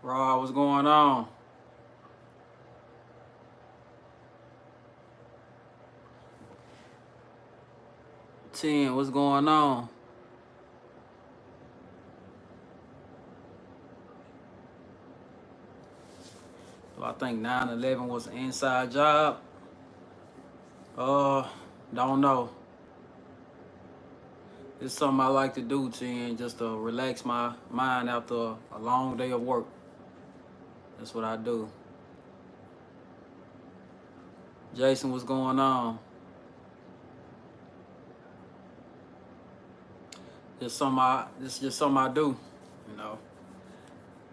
Raw, what's going on? Ten, what's going on? So I think 9/11 was an inside job. Uh, don't know. It's something I like to do, Ten, just to relax my mind after a long day of work. That's what I do. Jason, what's going on? This is just something I do. You know,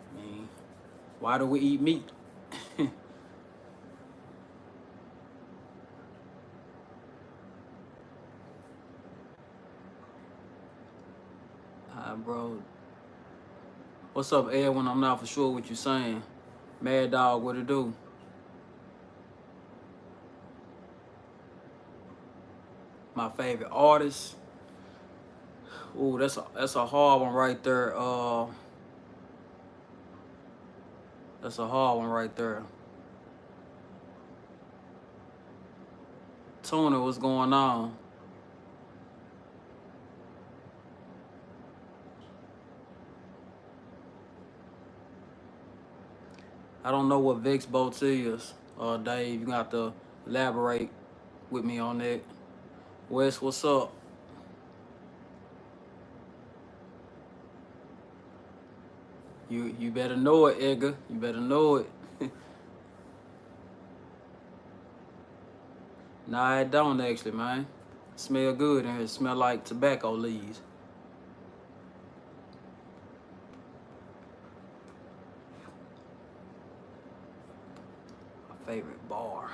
I mean, why do we eat meat? Bro. What's up, Edwin? I'm not for sure what you're saying. Mad Dog, what it do? My favorite artist. Ooh, that's a hard one right there. That's a hard one right there. Tuna, what's going on? I don't know what Vic's boats is. Dave, you gonna have to elaborate with me on that. Wes, what's up? You better know it, Edgar. You better know it. Nah, I don't actually, man. Smell good and it smell like tobacco leaves. My favorite bar.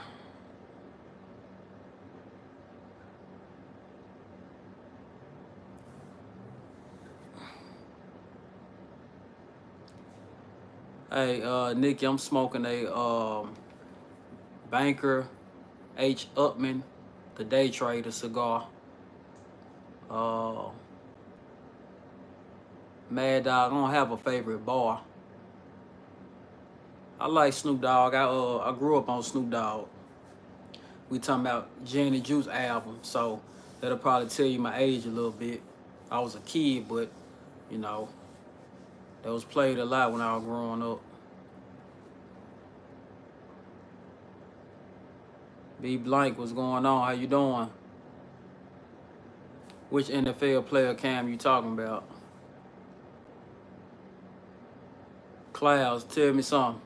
Hey, Nikki, I'm smoking a Banker H.Upmann-Daytrader cigar. Mad Dog, I don't have a favorite bar. I like Snoop Dogg. I grew up on Snoop Dogg. We talking about Gin and Juice album, so that'll probably tell you my age a little bit. I was a kid, but you know, that was played a lot when I was growing up. B Blank, what's going on? How you doing? Which NFL player, Cam, you talking about? Clouds, tell me something.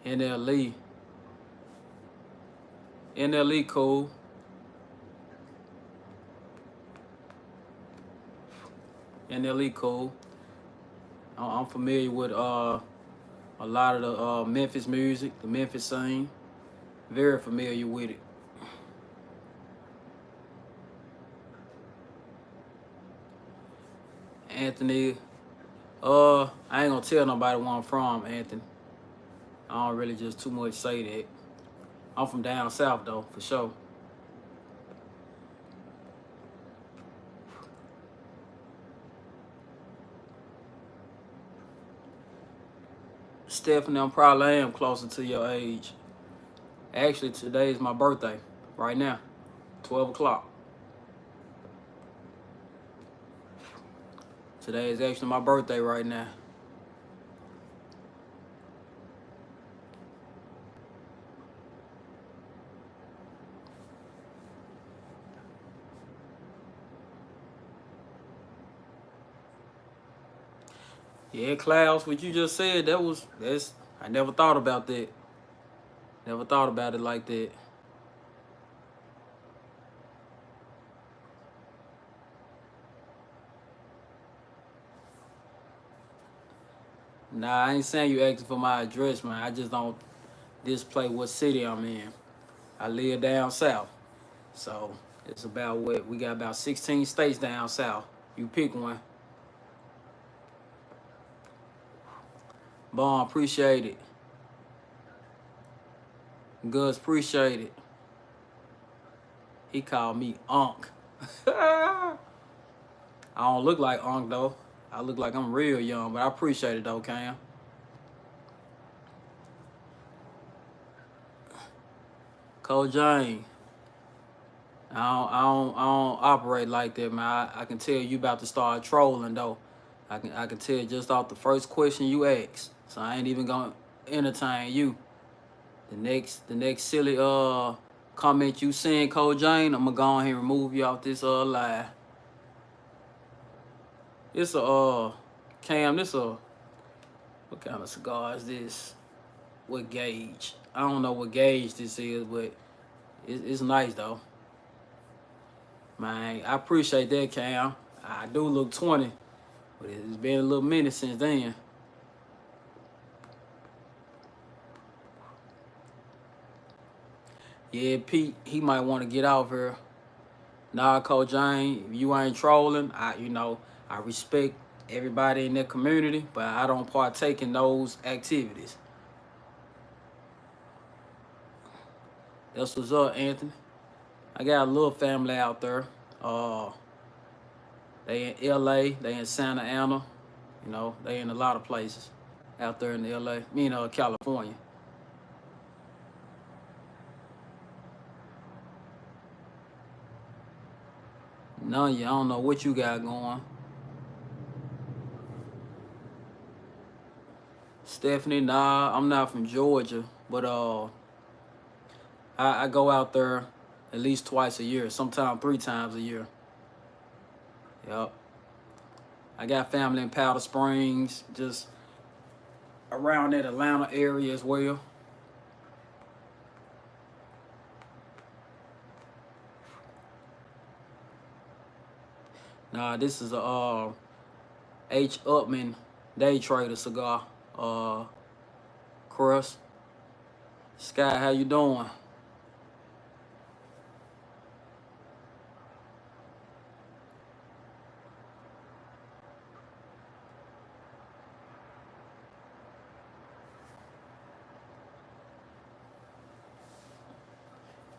NLE. NLE cool. NLE cool. I'm familiar with a lot of the Memphis music, the Memphis scene. Very familiar with it. Anthony, I ain't gonna tell nobody where I'm from, Anthony. I don't really just too much say that. I'm from down south though, for sure. Stephanie, I'm probably am closer to your age. Actually, today is my birthday. Right now, 12 o'clock. Today is actually my birthday right now. Yeah, Klaus, what you just said, that's I never thought about that. Never thought about it like that. Nah, I ain't saying you asking for my address, man. I just don't display what city I'm in. I live down south. So it's about what? We got about 16 states down south. You pick one. Bon, appreciate it. Gus, appreciate it. He called me Unc. I don't look like Unk though. I look like I'm real young, but I appreciate it though, Cam. Coach Jane, I don't operate like that, man. I can tell you about to start trolling though. I can tell just off the first question you asked. So I ain't even gonna entertain you. The next silly comment you send, Coach Jane, I'm gonna go ahead and remove you off this live. It's a Cam, this a what kind of cigar is this? What gauge? I don't know what gauge this is, but it's nice though. Man, I appreciate that, Cam. I do look 20, but it's been a little minute since then. Yeah, Pete, he might want to get out here. Nah, Coach Jane, if you ain't trolling, I respect everybody in that community, but I don't partake in those activities. That's what's up, Anthony. I got a little family out there. Uh, they in LA, they in Santa Ana, they in a lot of places out there in LA, California. None of you, I don't know what you got going. Stephanie, nah, I'm not from Georgia, but I go out there at least twice a year, sometimes 3 times a year. Yep. I got family in Powder Springs, just around that Atlanta area as well. Nah, this is a H.Upmann-Daytrader cigar. Crust. Sky, how you doing?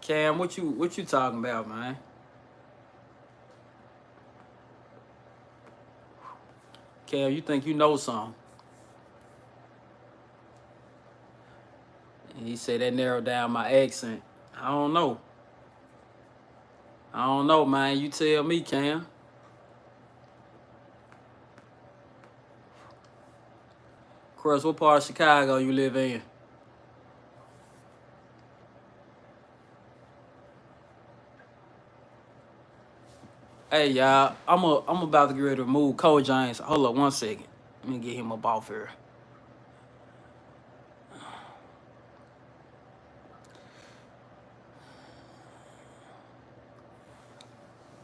Cam, what you talking about, man? Cam, you think you know something? And he said that narrowed down my accent. I don't know. I don't know, man. You tell me, Cam. Chris, what part of Chicago you live in? Hey, y'all. I'm about to get ready to move Cole James. Hold up 1 second. Let me get him up off here.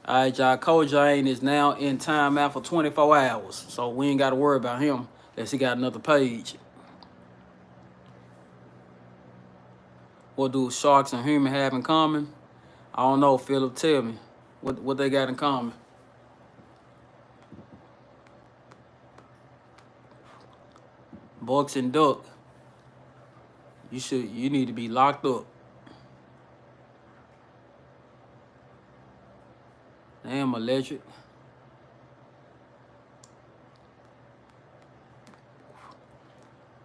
All right, y'all. Cole James is now in timeout for 24 hours. So we ain't got to worry about him unless he got another page. What do sharks and humans have in common? I don't know, Philip. Tell me what they got in common. Bucks and duck. You need to be locked up. Damn, electric.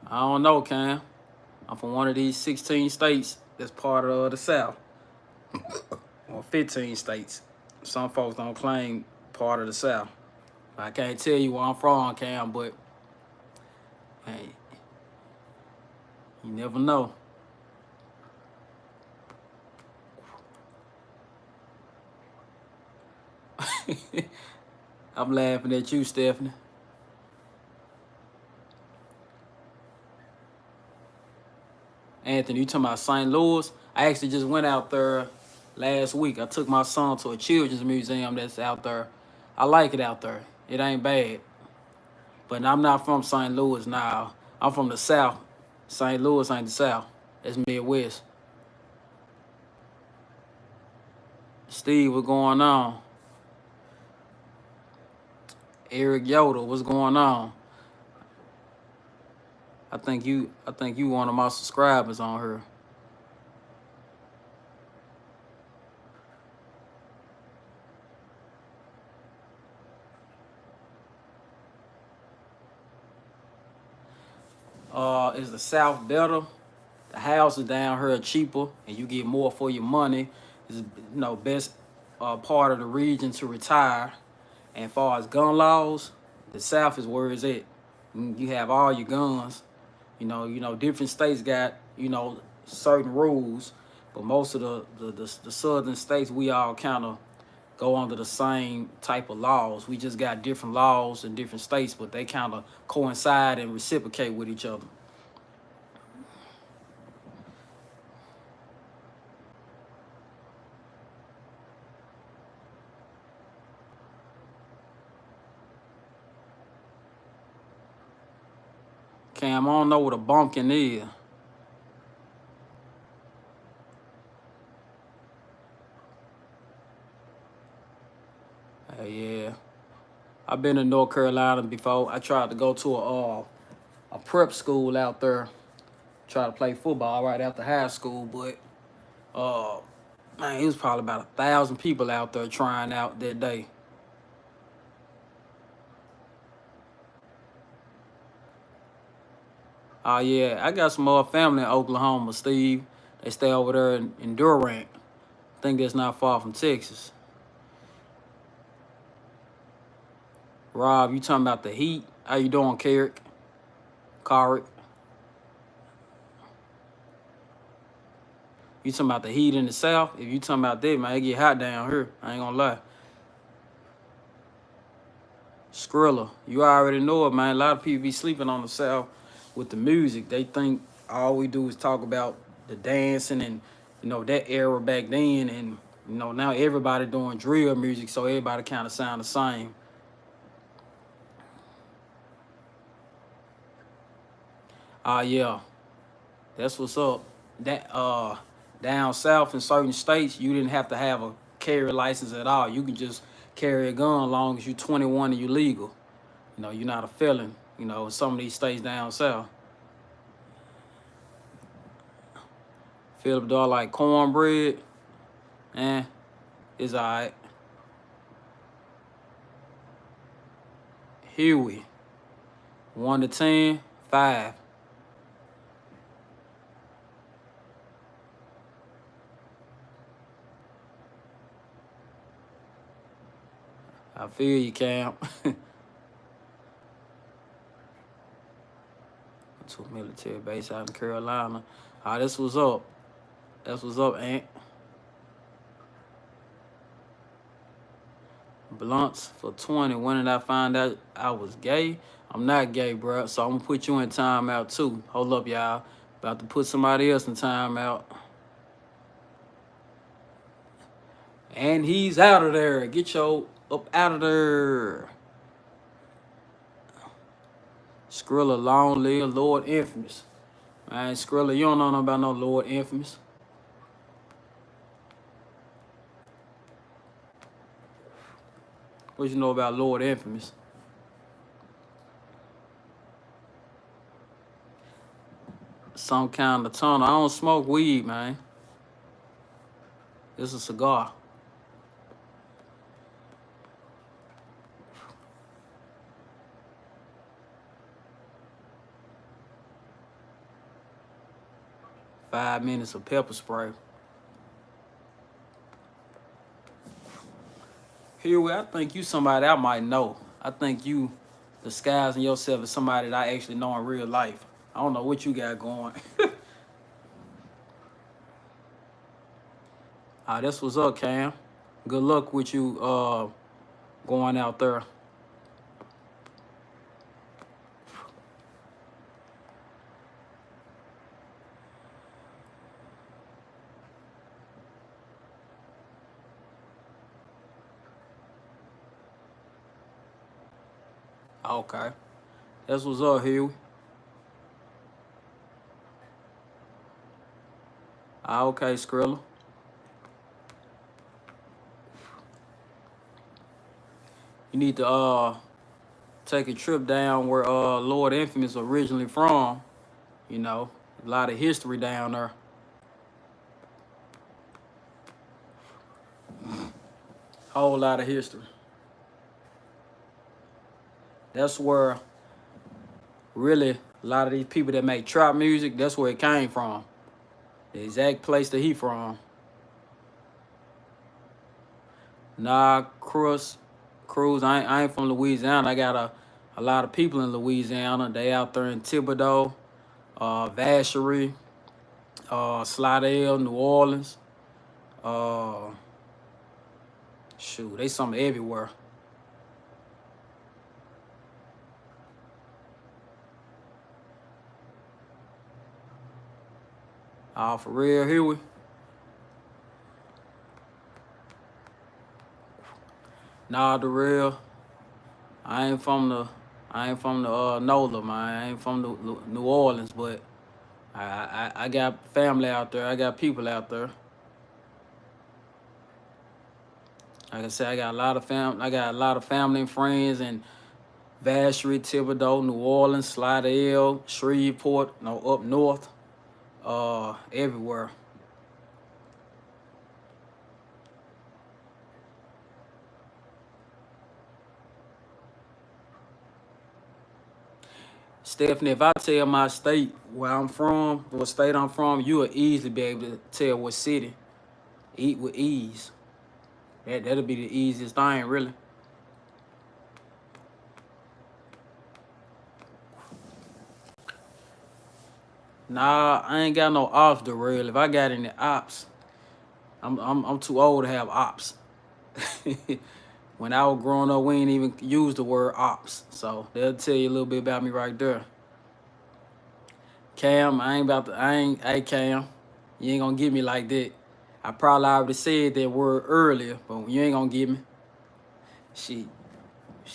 I don't know, Cam. I'm from one of these 16 states that's part of the South. Or 15 states. Some folks don't claim part of the South. I can't tell you where I'm from, Cam, but hey, you never know. I'm laughing at you, Stephanie. Anthony, you talking about St. Louis? I actually just went out there last week. I took my son to a children's museum that's out there. I like it out there. It ain't bad. But I'm not from St. Louis now. I'm from the South. St. Louis ain't the South. It's Midwest. Steve, what's going on? Eric Yoder, what's going on? I think you one of my subscribers on here. Is the South better? The houses down here are cheaper, and you get more for your money. Is best part of the region to retire. And as far as gun laws, the South is where it's at. You have all your guns. Different states got certain rules, but most of the southern states, we all kind of go under the same type of laws. We just got different laws in different states, but they kind of coincide and reciprocate with each other. Cam, I don't know what a bumpkin is. Yeah, I've been to North Carolina before. I tried to go to a prep school out there, try to play football right after high school, but man, it was probably about 1,000 people out there trying out that day. Oh yeah, I got some more family in Oklahoma, Steve. They stay over there in Durant. I think that's not far from Texas. Rob, you talking about the heat? How you doing, Carrick? Carrick? You talking about the heat in the South? If you talking about that, man, it get hot down here. I ain't gonna lie. Skrilla, you already know it, man. A lot of people be sleeping on the South with the music. They think all we do is talk about the dancing and that era back then, and now everybody doing drill music, so everybody kind of sound the same. Yeah, that's what's up. That down south in certain states, you didn't have to have a carry license at all. You can just carry a gun as long as you're 21 and you're legal. You're not a felon. In some of these states down south. Philip Dog like cornbread, it's alright. Huey, 1 to 10, 5. I feel you, Cam. To a military base out in Carolina. This was up. That's what's up, Aunt. Blunts for 20. When did I find out I was gay? I'm not gay, bro. So I'm gonna put you in timeout too. Hold up, y'all. About to put somebody else in timeout. And he's out of there. Get your up out of there. Skrilla, long live Lord Infamous. Man, Skrilla, you don't know nothing about no Lord Infamous. What you know about Lord Infamous? Some kind of tunnel. I don't smoke weed, man. This is a cigar. Five minutes of pepper spray. Huey, I think you somebody I might know. I think you disguising yourself as somebody that I actually know in real life. I don't know what you got going. This was up, Cam. Good luck with you going out there. Okay. That's what's up, Huey. Okay, Skrilla. You need to take a trip down where Lord Infamous originally from. A lot of history down there. Whole lot of history. That's where really A lot of these people that make trap music, that's where it came from. The exact place that he from. Nah, Cruz, I ain't from Louisiana. I got a lot of people in Louisiana. They out there in Thibodaux, Vacherie, Slidell, New Orleans. Uh, Shoot, they some everywhere. For real, here we. Nah, the real. I ain't from the NOLA, man. I ain't from the New Orleans, but I got family out there. I got people out there. Like I said, I got a lot of family and friends in Vacherie, Thibodaux, New Orleans, Slidell, Shreveport, up north, everywhere. Stephanie, if I tell my state where I'm from, what state I'm from, you will easily be able to tell what city. Eat with ease. That'll be the easiest thing, really. Nah, I ain't got no ops, the real. If I got any ops, I'm too old to have ops. When I was growing up, we ain't even use the word ops. So they'll tell you a little bit about me right there. Cam, hey Cam, you ain't gonna get me like that. I probably already said that word earlier, but you ain't gonna get me. Shit,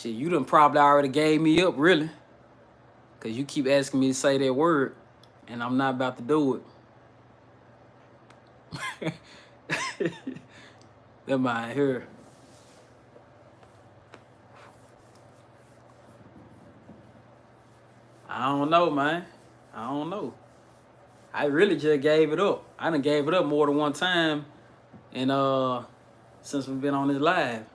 you done probably already gave me up, really. Cause you keep asking me to say that word, and I'm not about to do it. That mind here. I don't know, man. I don't know. I really just gave it up. I done gave it up more than one time, and since we've been on this live.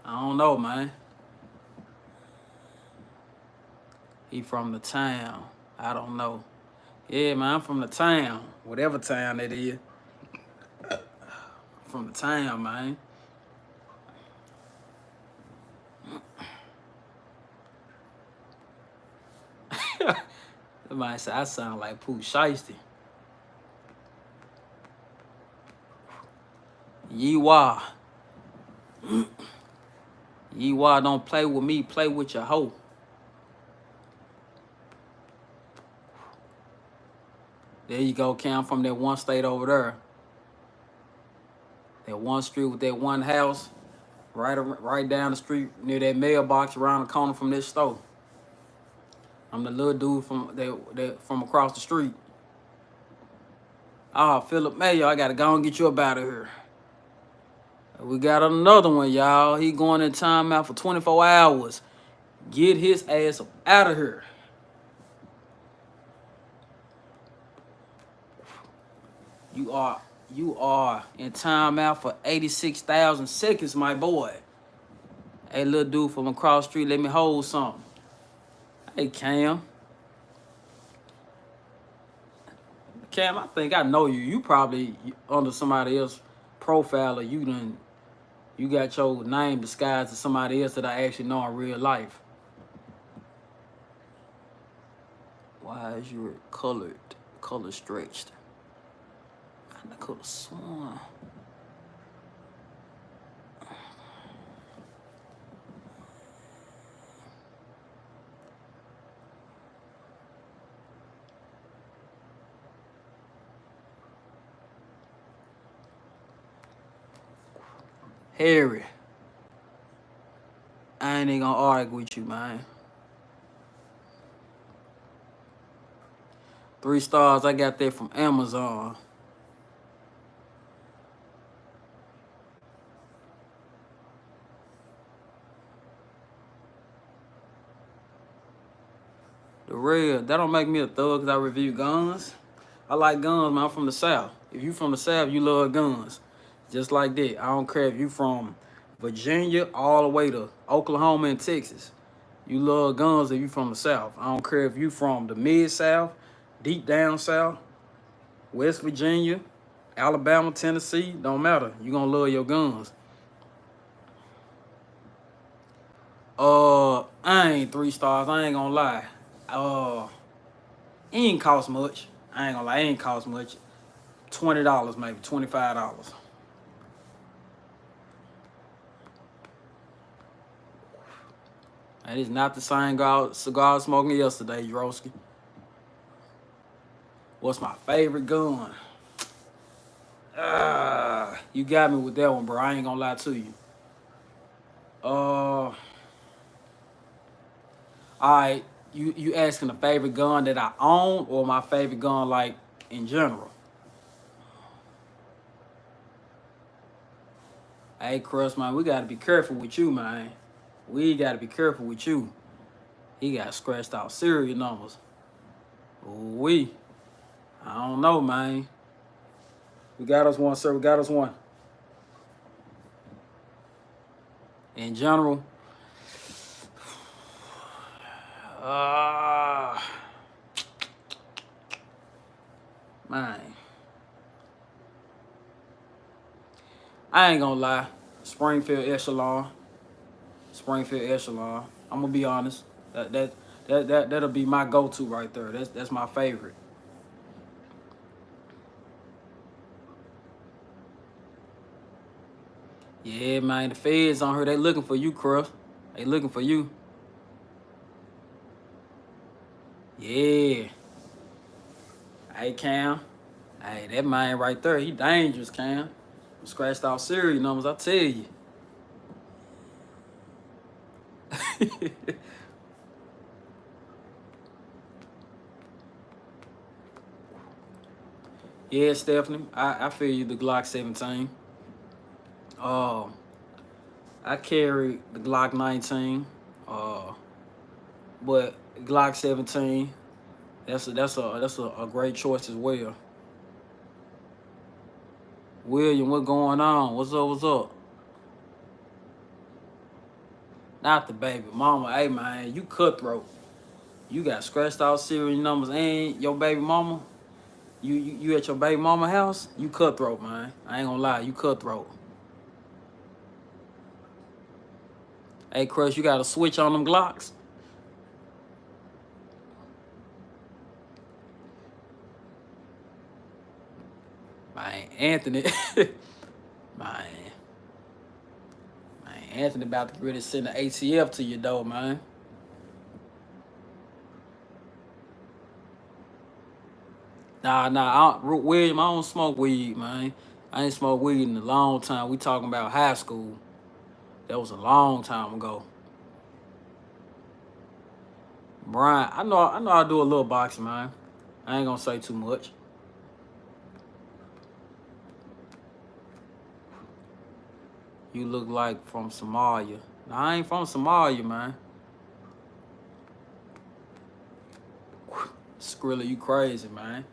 I don't know, man. He from the town. I don't know. Yeah, man, I'm from the town. Whatever town that is. From the town, man. Somebody say I sound like Pooh Shiesty. Yeewa. Yeewa, don't play with me, play with your hoe. There you go, Cam, from that one state over there. That one street with that one house, right down the street near that mailbox around the corner from this store. I'm the little dude from across the street. Philip Mayo, I gotta go and get you up out of here. We got another one, y'all. He going in timeout for 24 hours. Get his ass up out of here. You are in timeout for 86,000 seconds, my boy. Hey, little dude from across the street, let me hold something. Hey, Cam. Cam, I think I know you. You probably under somebody else's profile, or you got your name disguised as somebody else that I actually know in real life. Why is your color stretched? I could have sworn. Harry, I ain't even gonna argue with you, man. 3 stars, I got that from Amazon. The real, that don't make me a thug because I review guns. I like guns, man. I'm from the South. If you from the South, you love guns. Just like that. I don't care if you from Virginia all the way to Oklahoma and Texas. You love guns if you from the South. I don't care if you from the Mid-South, deep down South, West Virginia, Alabama, Tennessee. Don't matter. You gonna love your guns. I ain't 3 stars. I ain't gonna lie. It ain't cost much. I ain't gonna lie. It ain't cost much. $20 maybe, $25. That is not the same cigar smoking yesterday, Drosky. What's my favorite gun? You got me with that one, bro. I ain't gonna lie to you. All right. You asking the favorite gun that I own or my favorite gun like in general? Hey, Crust, man, we gotta be careful with you, man. We gotta be careful with you. He got scratched out serial numbers. I don't know, man. We got us one, sir. We got us one. In general, man, I ain't gonna lie. Springfield Echelon. I'm gonna be honest. That'll be my go-to right there. That's my favorite. Yeah, man. The feds on her. They looking for you, Cruff. They looking for you. Yeah. Hey, Cam. Hey, that man right there, he dangerous, Cam. Scratched out serial numbers, I tell you. Yeah, Stephanie, I feel you, the Glock 17. I carry the Glock 19, but Glock 17, that's a great choice as well. William, what going on? What's up? Not the baby mama. Hey, man, you cutthroat. You got scratched out serial numbers and your baby mama. You at your baby mama house? You cutthroat, man. I ain't gonna lie, you cutthroat. Hey, Crush, you got a switch on them Glocks? Man, Anthony. man, Anthony about to really send the ATF to you, though, man. Nah, William, I don't smoke weed, man. I ain't smoked weed in a long time. We talking about high school. That was a long time ago. Brian, I know I do a little boxing, man. I ain't gonna say too much. You look like from Somalia. Nah, I ain't from Somalia, man. Skrilla, you crazy, man.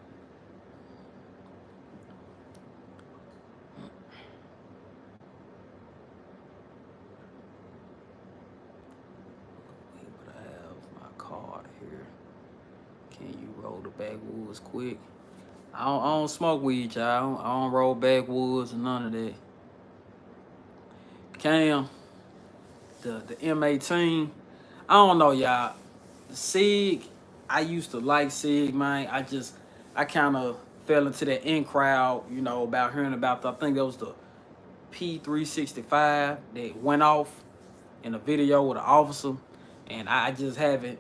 But I have my card here. Can you roll the backwoods quick? I don't smoke weed, y'all. I don't roll backwoods and none of that. Cam, the M18, I don't know, y'all. Sig, I used to like Sig, man. I kind of fell into that in crowd, about hearing about I think that was the P365 that went off in a video with an officer, and I just haven't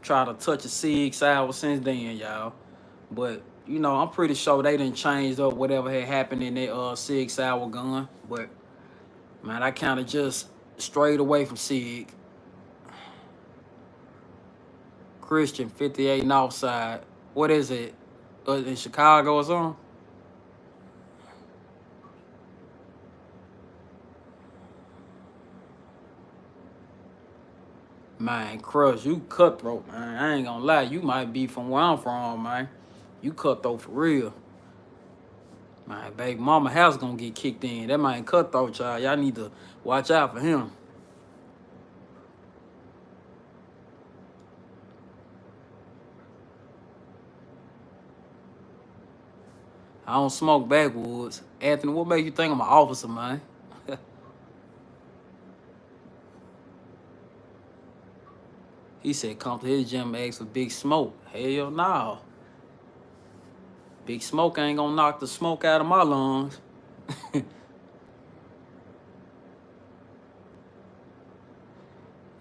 tried to touch a Sig sour since then, y'all. But I'm pretty sure they didn't change up whatever had happened in that Sig sour gun. But man, I kind of just strayed away from Sig. Christian 58 Northside. What is it? In Chicago or something? Man, Crush, you cutthroat, man. I ain't gonna lie. You might be from where I'm from, man. You cutthroat for real. My baby mama house gonna get kicked in. That man cutthroat, y'all. Y'all need to watch out for him. I don't smoke backwoods. Anthony, what make you think I'm an officer, man? He said come to his gym and ask for Big Smoke. Hell no. Big Smoke ain't gonna knock the smoke out of my lungs. It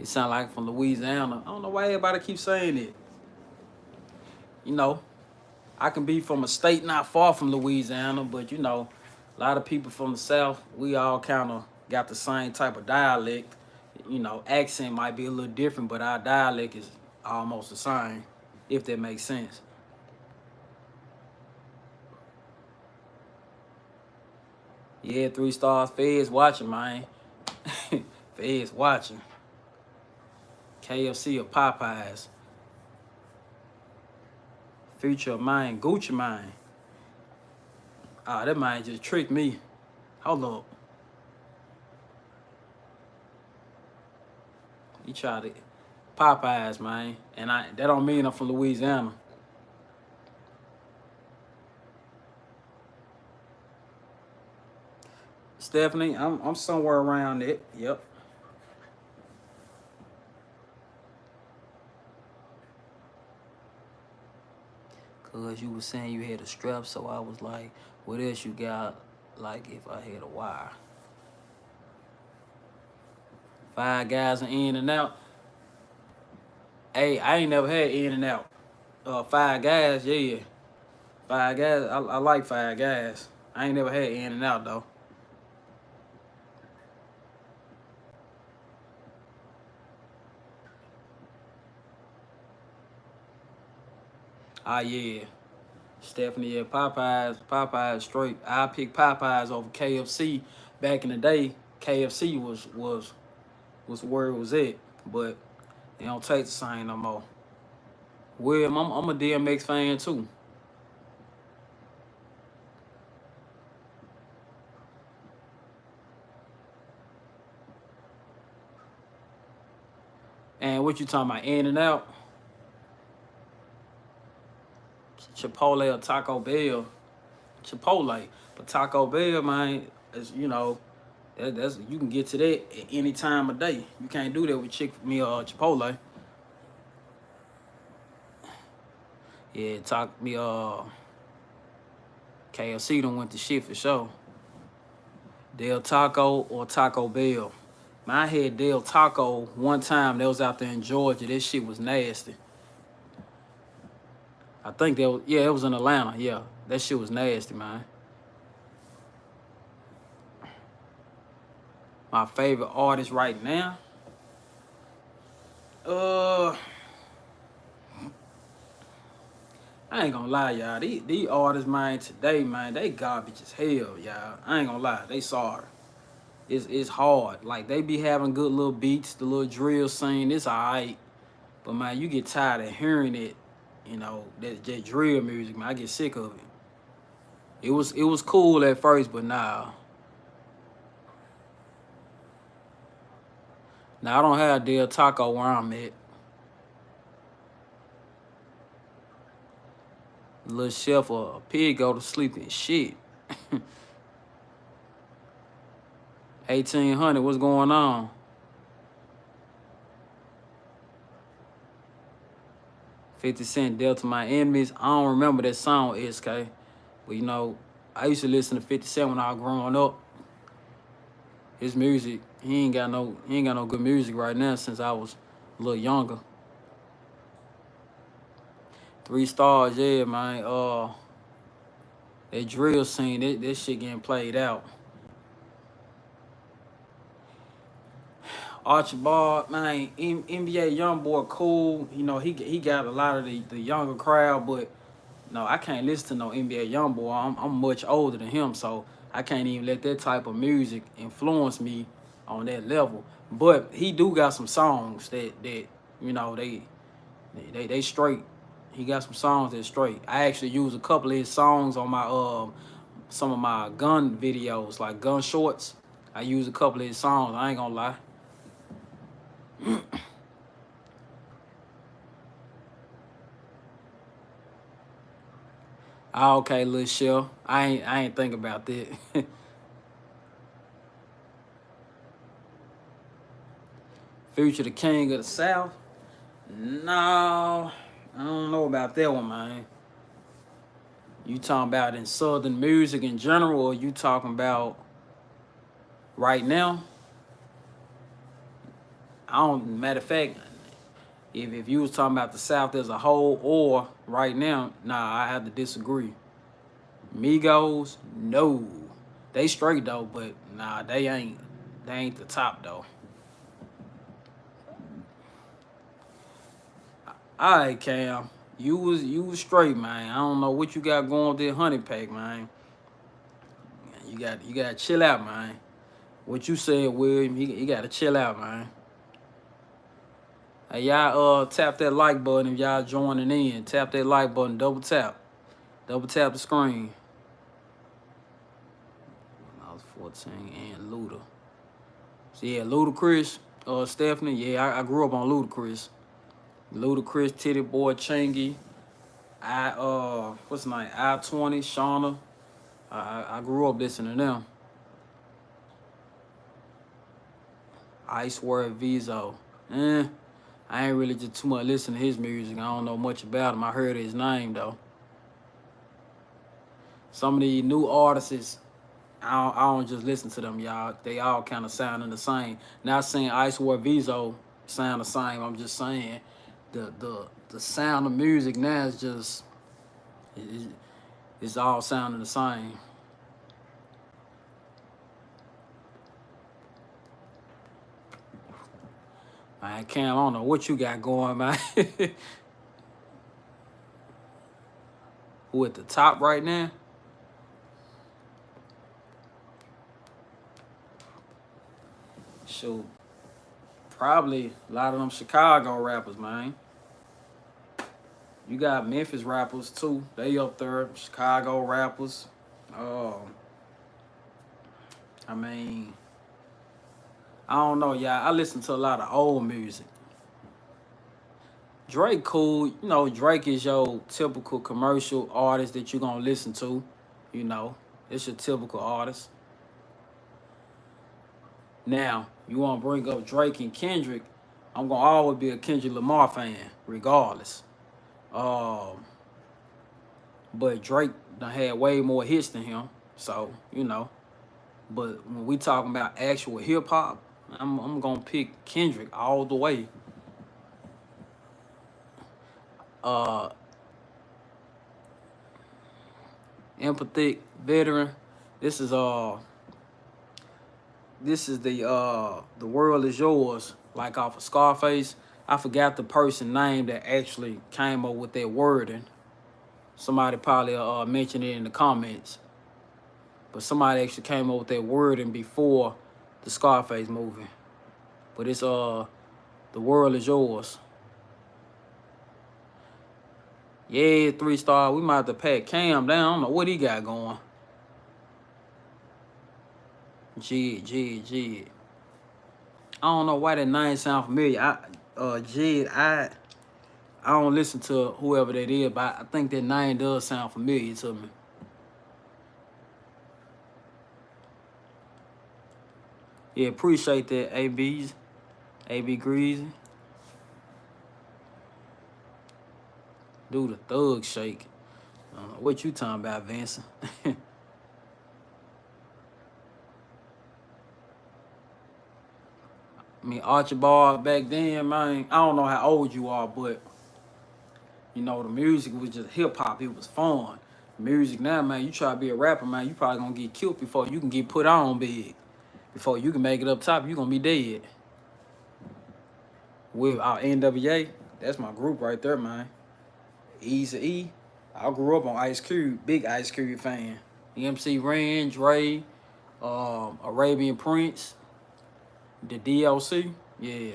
sound like from Louisiana. I don't know why everybody keeps saying it. You know, I can be from a state not far from Louisiana, but you know, a lot of people from the South, we all kind of got the same type of dialect. You know, accent might be a little different, but our dialect is almost the same, if that makes sense. Yeah, 3 stars. Feds watching, man. Feds watching. KFC or Popeyes. Future of mine, Gucci mine. Ah, that man just tricked me. Hold up. He tried it. Popeyes, man. And that don't mean I'm from Louisiana. Stephanie, I'm somewhere around it. Yep. Cause you was saying you had a strap, so I was like, what else you got? Like if I had a wire. 5 guys are in and out. Hey, I ain't never had in and out. 5 guys, yeah. 5 guys, I like 5 guys. I ain't never had in and out though. Ah yeah. Stephanie, yeah, Popeyes straight. I pick Popeyes over KFC. Back in the day, KFC was where it was at, but they don't taste the same no more. Well, I'm a DMX fan too. And what you talking about? In and out, Chipotle or Taco Bell? Chipotle, but Taco Bell, man, is that's you can get to that at any time of day. You can't do that with Chipotle. Yeah, KFC done went to shit for sure. Del Taco or Taco Bell. Man, I had Del Taco one time. That was out there in Georgia. This shit was nasty. I think it was in Atlanta. Yeah, that shit was nasty, man. My favorite artist right now. I ain't gonna lie, y'all. These artists, man, today, man, they garbage as hell, y'all. I ain't gonna lie, they sorry. It's hard. Like they be having good little beats, the little drill scene, it's alright. But man, you get tired of hearing it, that drill music, man. I get sick of it. It was cool at first, but nah. Now I don't have Del Taco where I'm at. Little chef or a pig go to sleep and shit. 1800, what's going on? $50 Delta My Enemies. I don't remember that song, SK. But I used to listen to 50 Cent when I was growing up. His music, he ain't got no good music right now since I was a little younger. 3 stars, yeah, man. That drill scene, that shit getting played out. Archibald, man, NBA YoungBoy cool. He got a lot of the younger crowd, but no, I can't listen to no NBA YoungBoy. I'm much older than him, so I can't even let that type of music influence me on that level. But he do got some songs that they straight. He got some songs that straight. I actually use a couple of his songs on my some of my gun videos, like gun shorts. I use a couple of his songs. I ain't gonna lie. Ah, okay, Lil Shell. I ain't think about that. Future the King of the South. No, I don't know about that one, man. You talking about in Southern music in general, or you talking about right now? I don't. Matter of fact, if you was talking about the South as a whole or right now, nah, I have to disagree. Migos, no, they straight though, but nah, they ain't. They ain't the top though. All right, Cam, you was straight, man. I don't know what you got going with that honey pack, man. You got to chill out, man. What you said, William, you got to chill out, man. Hey, y'all tap that like button if y'all joining in. Tap that like button, double tap the screen. I was 14 and Luda. So yeah, Ludacris, Stephanie. Yeah, I grew up on Ludacris. Ludacris, Titty Boy, Chingy. What's the name? I-20, Shauna. I grew up listening to them. Icewear Vizo. I ain't really just too much listen to his music. I don't know much about him. I heard his name though. Some of these new artists, I don't just listen to them, y'all. They all kind of sounding the same. Not saying Icewear Vizo sound the same. I'm just saying the sound of music now is just it's all sounding the same. Man, Cam, I don't know what you got going, man. Who at the top right now? Shoot, probably a lot of them Chicago rappers, man. You got Memphis rappers too. They up there. Chicago rappers. I mean, I don't know, y'all. I listen to a lot of old music. Drake cool. You know, Drake is your typical commercial artist that you're gonna listen to. You know, it's your typical artist. Now, you wanna bring up Drake and Kendrick, I'm gonna always be a Kendrick Lamar fan, regardless. Um, but Drake done had way more hits than him. So, you know. But when we talking about actual hip hop, I'm gonna pick Kendrick all the way. Uh, Empathic Veteran. This is the World Is Yours, like off of Scarface. I forgot the person name that actually came up with that wording. Somebody probably mentioned it in the comments. But somebody actually came up with that wording before the Scarface movie. But it's The World Is Yours. Yeah, 3-star. We might have to pat Cam down. I don't know what he got going. Jid. I don't know why that name sound familiar. Jid, I don't listen to whoever that is, but I think that name does sound familiar to me. Yeah, appreciate that, AB Greasy. Do the thug shake. What you talking about, Vincent? I mean, Archibald back then, man, I don't know how old you are, but, you know, the music was just hip-hop. It was fun. Music now, man, you try to be a rapper, man, you probably gonna get killed before you can get put on big. Before you can make it up top, you gonna be dead. With our NWA, that's my group right there, man. Eazy-E. I grew up on Ice Cube, big Ice Cube fan. MC Ren, Dre, Arabian Prince, the DLC, yeah.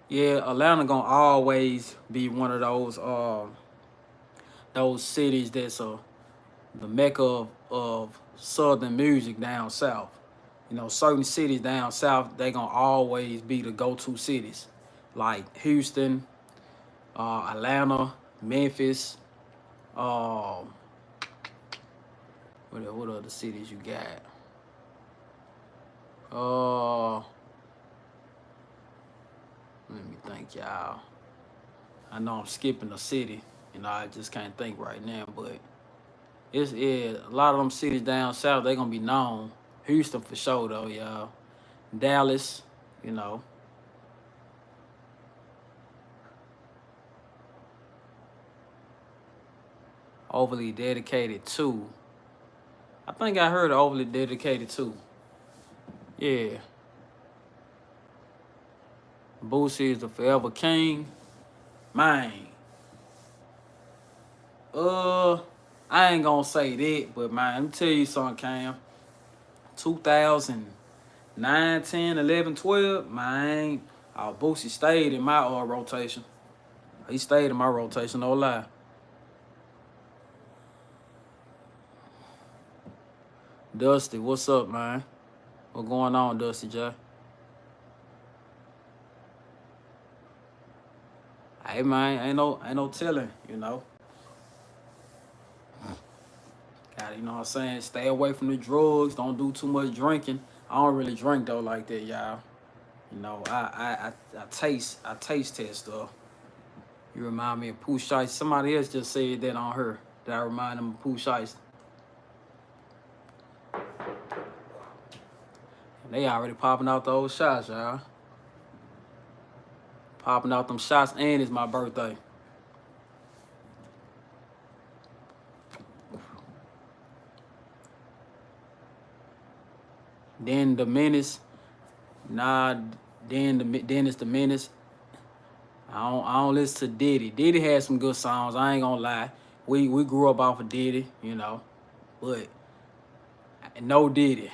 Yeah, Atlanta gonna always be one of those cities that's the mecca of southern music down south. You know, certain cities down south, they gonna always be the go-to cities, like Houston, Atlanta, Memphis. Um, what other cities you got? Uh, Let me think, y'all. I know I'm skipping a city. You know, I just can't think right now, but it's yeah, a lot of them cities down south, they gonna be known. Houston for sure though, y'all. Dallas, you know, overly dedicated too. I think I heard of overly dedicated too. Yeah. Boosie is the forever king. Man. Uh I ain't gonna say that, but man, let me tell you something, Cam. 2009, 10, 11, 12, man. Boosie stayed in my rotation. He stayed in my rotation, no lie. Dusty, what's up, man? What going on, Dusty J? Hey man, ain't no telling, you know. Gotta, you know what I'm saying? Stay away from the drugs. Don't do too much drinking. I don't really drink though like that, y'all. You know, I taste test stuff. You remind me of Pooh Shiesty. Somebody else just said that on her. That I remind them of Pooh Shiesty. They already popping out those shots, y'all. Popping out them shots, and it's my birthday. Then the Menace, nah. Then it's the Menace. I don't listen to Diddy. Diddy had some good songs. I ain't gonna lie. We grew up off of Diddy, you know, but no Diddy.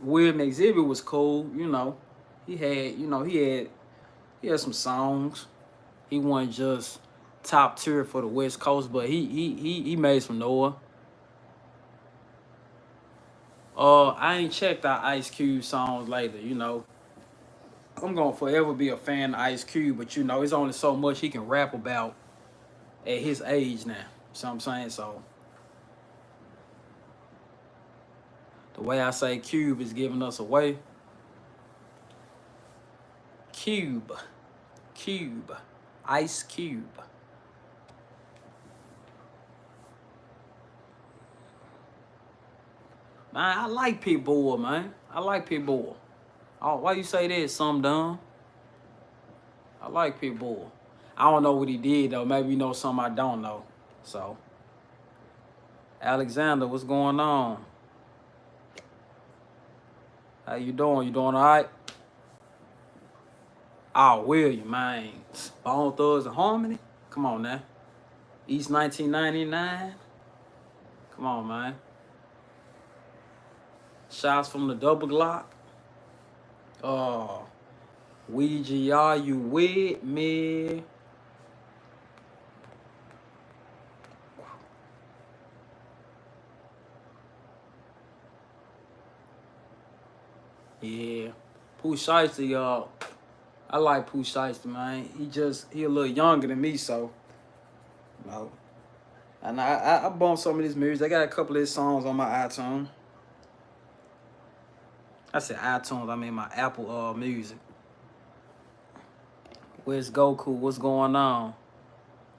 William Exhibit was cool, you know. He had some songs. He wasn't just top tier for the West Coast, but he made some Noah. I ain't checked out Ice Cube songs lately, you know. I'm gonna forever be a fan of Ice Cube, but you know, it's only so much he can rap about at his age now. You know what I'm saying? So the way I say Cube is giving us away. Cube. Cube. Ice Cube. Man, I like Pitbull, man. I like Pitbull. Oh, why you say that? Some dumb. I like Pitbull. I don't know what he did though. Maybe you know something I don't know. So, Alexander, what's going on? How you doing? You doing all right? Oh, William, man. Bone Thugs and Harmony? Come on now. East 1999? Come on, man. Shots from the double Glock? Oh, Ouija, are you with me? Yeah. Pooh Shiesty, y'all. I like Pooh Shiesty, man. He a little younger than me, so you know. And I bumped some of his music. I got a couple of his songs on my iTunes. I said iTunes, I mean my Apple Music. Where's Goku? What's going on?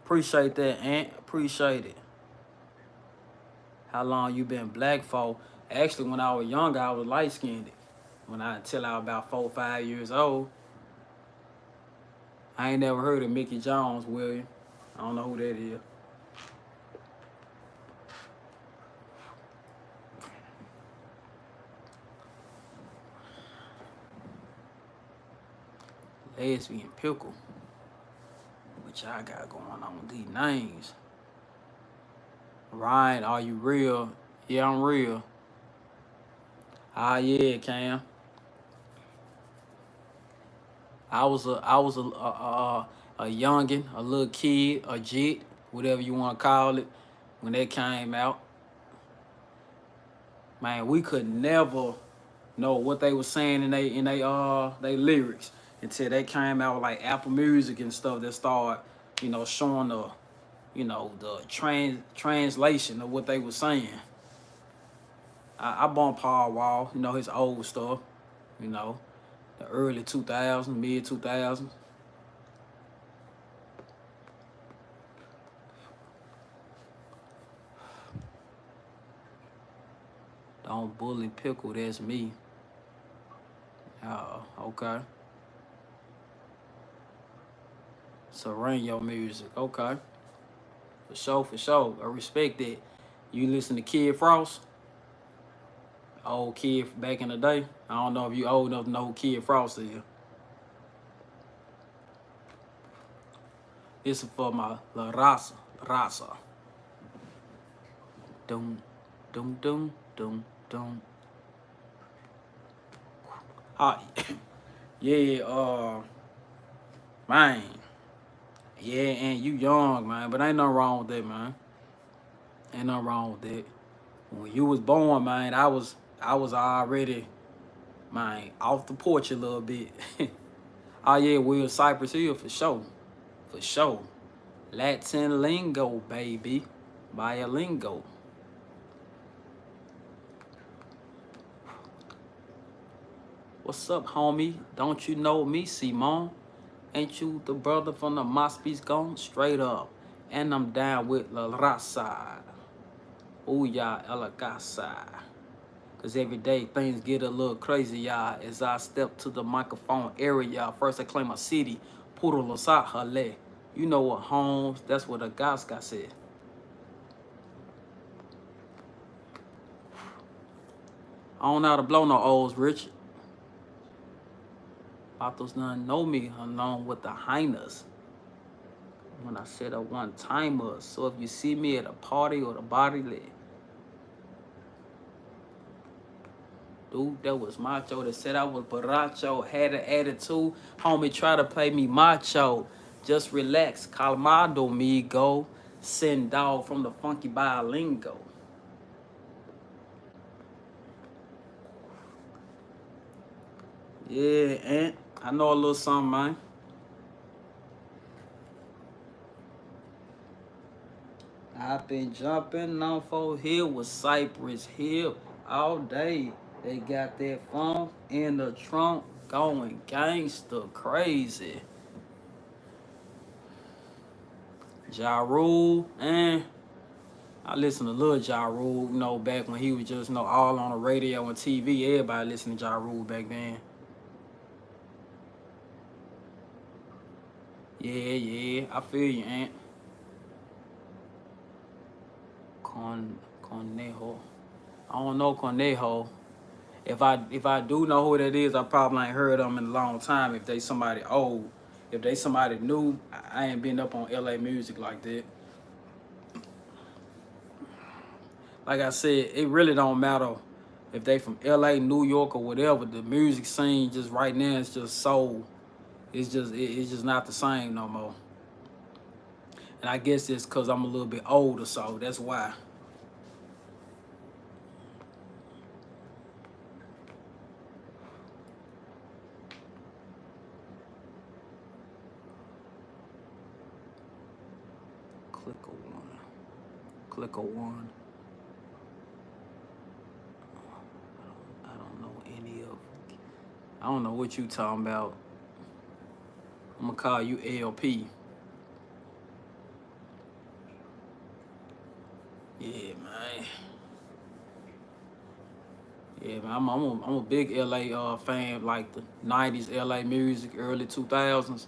Appreciate that, Ant. Appreciate it. How long you been black for? Actually, when I was younger, I was light skinned. Until I was about 4 or 5 years old. I ain't never heard of Mickey Jones, William. I don't know who that is. Lesbian Pickle. What y'all got going on with these names? Ryan, are you real? Yeah, I'm real. Ah, yeah, Cam. I was a youngin, a little kid, a jit, whatever you want to call it, when they came out. Man, we could never know what they were saying in they lyrics until they came out with like Apple Music and stuff that started, showing the translation of what they were saying. I bumped Paul Wall, his old stuff, you know, the early 2000s, mid 2000s. Don't bully pickle, that's me. Okay. Sereno music, okay. For sure, for sure. I respect that. You listen to Kid Frost? Old Kid back in the day. I don't know if you old enough to know who Kid Frost is. This is for my La Raza. Raza. Dum, dum, dum, dum, dum. Yeah, man. Yeah, and you young, man, but ain't nothing wrong with that, man. Ain't nothing wrong with that. When you was born, man, I was already, man, off the porch a little bit. Oh yeah, Will Cypress Hill for sure. For sure. Latin lingo, baby. Biolingo. What's up, homie? Don't you know me, Simon? Ain't you the brother from the Mosby's gone? Straight up. And I'm down with La Raza. Ooh, ya, la casa. Cause every day things get a little crazy, y'all. As I step to the microphone area, y'all. First I claim a city. Puro Los Angeles. You know what, Holmes? That's what a Gasca said. I don't know how to blow no O's, Richard. Vatos none know me along with the highness. When I said a one-timer. So if you see me at a party or the body lit. Dude, that was macho that said I was borracho, had an attitude. Homie, try to play me macho. Just relax, calmado, migo. Send dog from the funky biolingo. Yeah, Aunt, I know a little something, man. I've been jumping on 4 Hill with Cypress Hill all day. They got that funk in the trunk going gangster crazy. Ja Rule, and I listened to Lil Ja Rule, back when he was just, all on the radio and TV. Everybody listened to Ja Rule back then. Yeah, I feel you, Aunt. Conejo. I don't know Conejo. If I do know who that is, I probably ain't heard them in a long time. If they somebody old, if they somebody new, I ain't been up on LA music like that. Like I said, it really don't matter if they from LA, New York, or whatever. The music scene just right now is just so, it's just not the same no more. And I guess it's because I'm a little bit older, so that's why. Click a one. I don't know any of. I don't know what you talking about. I'm gonna call you LP. Yeah, man. Yeah, man. I'm a big LA fan, like the '90s LA music, early 2000s,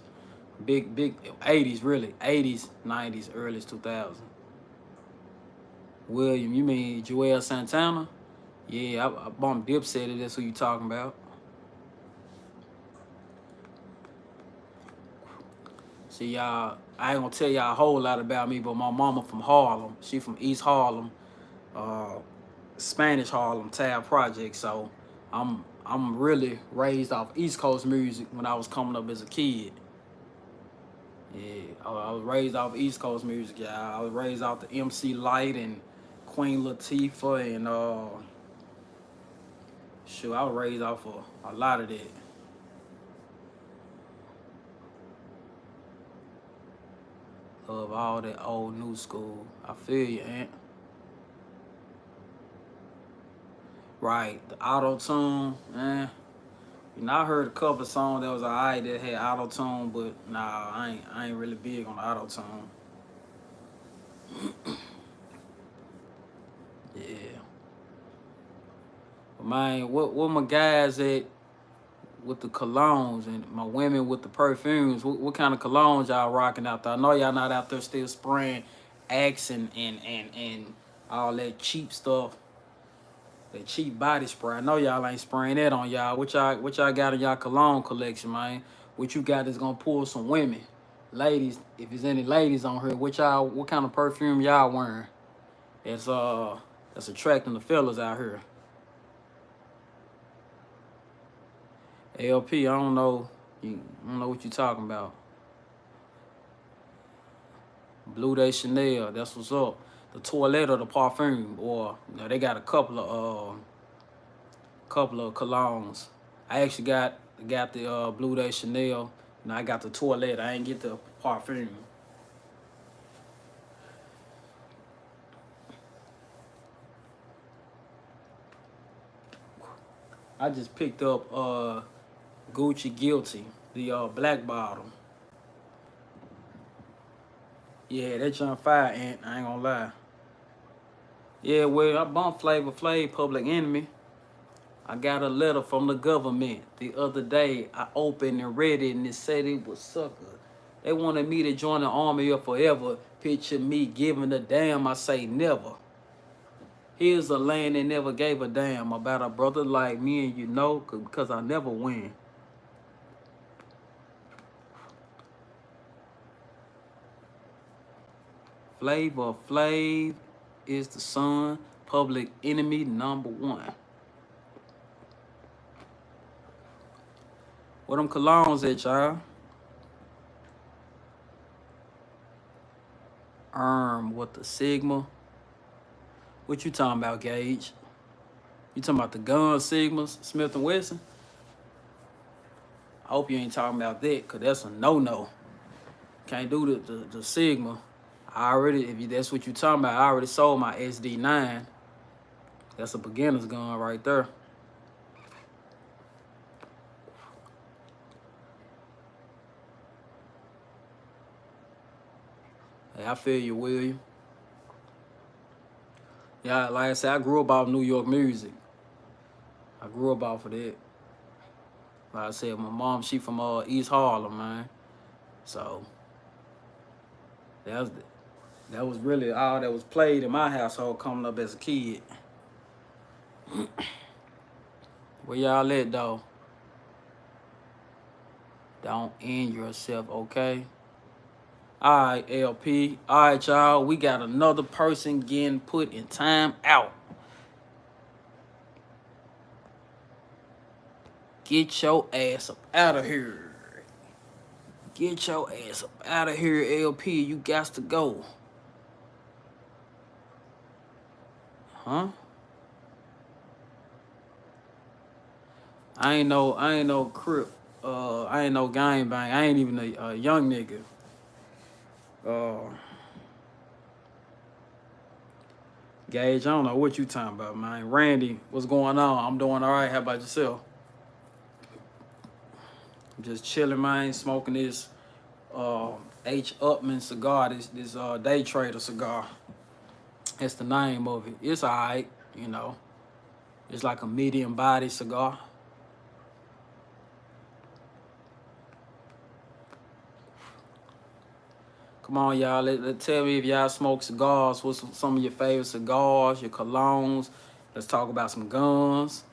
big 80s really, 80s, '90s, early 2000s. William, you mean Joel Santana? Yeah, I bumped Dipset if that's who you talking about. See, y'all, I ain't gonna tell y'all a whole lot about me, but my mama from Harlem. She from East Harlem, Spanish Harlem, Tab Project. So I'm I'm really raised off East Coast music when I was coming up as a kid. Yeah, I was raised off East Coast music. Yeah, I was raised off the MC Light and Queen Latifah and shoot, I was raised off of a lot of that. Of all that old new school. I feel you, Aunt. Right, the auto tune, man. You know, I heard a couple of songs that was alright that had auto tune, but nah, I ain't really big on the auto tune. Yeah, but man, what my guys at with the colognes and my women with the perfumes? What kind of colognes y'all rocking out there? I know y'all not out there still spraying Axe and all that cheap stuff, that cheap body spray. I know y'all ain't spraying that on y'all. What y'all got in y'all cologne collection, man? What you got that's gonna pull some women? Ladies, if there's any ladies on here, what kind of perfume y'all wearing? That's that's attracting the fellas out here. LP, I don't know. I don't know what you talking about. Blue Day Chanel, that's what's up. The toilette or the parfum, or you know, they got a couple of colognes. I actually got the Blue Day Chanel. And I got the toilette. I ain't get the parfum. I just picked up Gucci Guilty, the black bottle. Yeah, that junk fire, and I ain't gonna lie. Yeah, well, I bumped Flavor Flav, Public Enemy. I got a letter from the government the other day. I opened and read it, and it said it was sucker. They wanted me to join the army or forever. Picture me giving a damn. I say never. Here's a land that never gave a damn about a brother like me and you know, because I never win. Flavor Flav is the son, Public Enemy #1. What them colognes at, y'all? With the Sigma. What you talking about, Gage? You talking about the gun Sigmas, Smith & Wesson? I hope you ain't talking about that, because that's a no-no. Can't do the Sigma. If that's what you talking about, I already sold my SD9. That's a beginner's gun right there. Hey, I feel you, William. Yeah, like I said, I grew up off New York music. I grew up off of that. Like I said, my mom, she from East Harlem, man. So that was really all that was played in my household coming up as a kid. Where y'all at, though? Don't end yourself, okay? All right, LP. All right, y'all. We got another person getting put in time out. Get your ass up out of here. Get your ass up out of here, LP. You got to go. Huh? I ain't no crip. I ain't no gang bang. I ain't even a young nigga. Gage, I don't know what you talking about, man. Randy, what's going on? I'm doing all right. How about yourself? I'm just chilling, man. Smoking this H.Upmann cigar. This Daytrader cigar. That's the name of it. It's all right, you know. It's like a medium body cigar. Come on, y'all. Tell me if y'all smoke cigars. What's some of your favorite cigars, your colognes? Let's talk about some guns.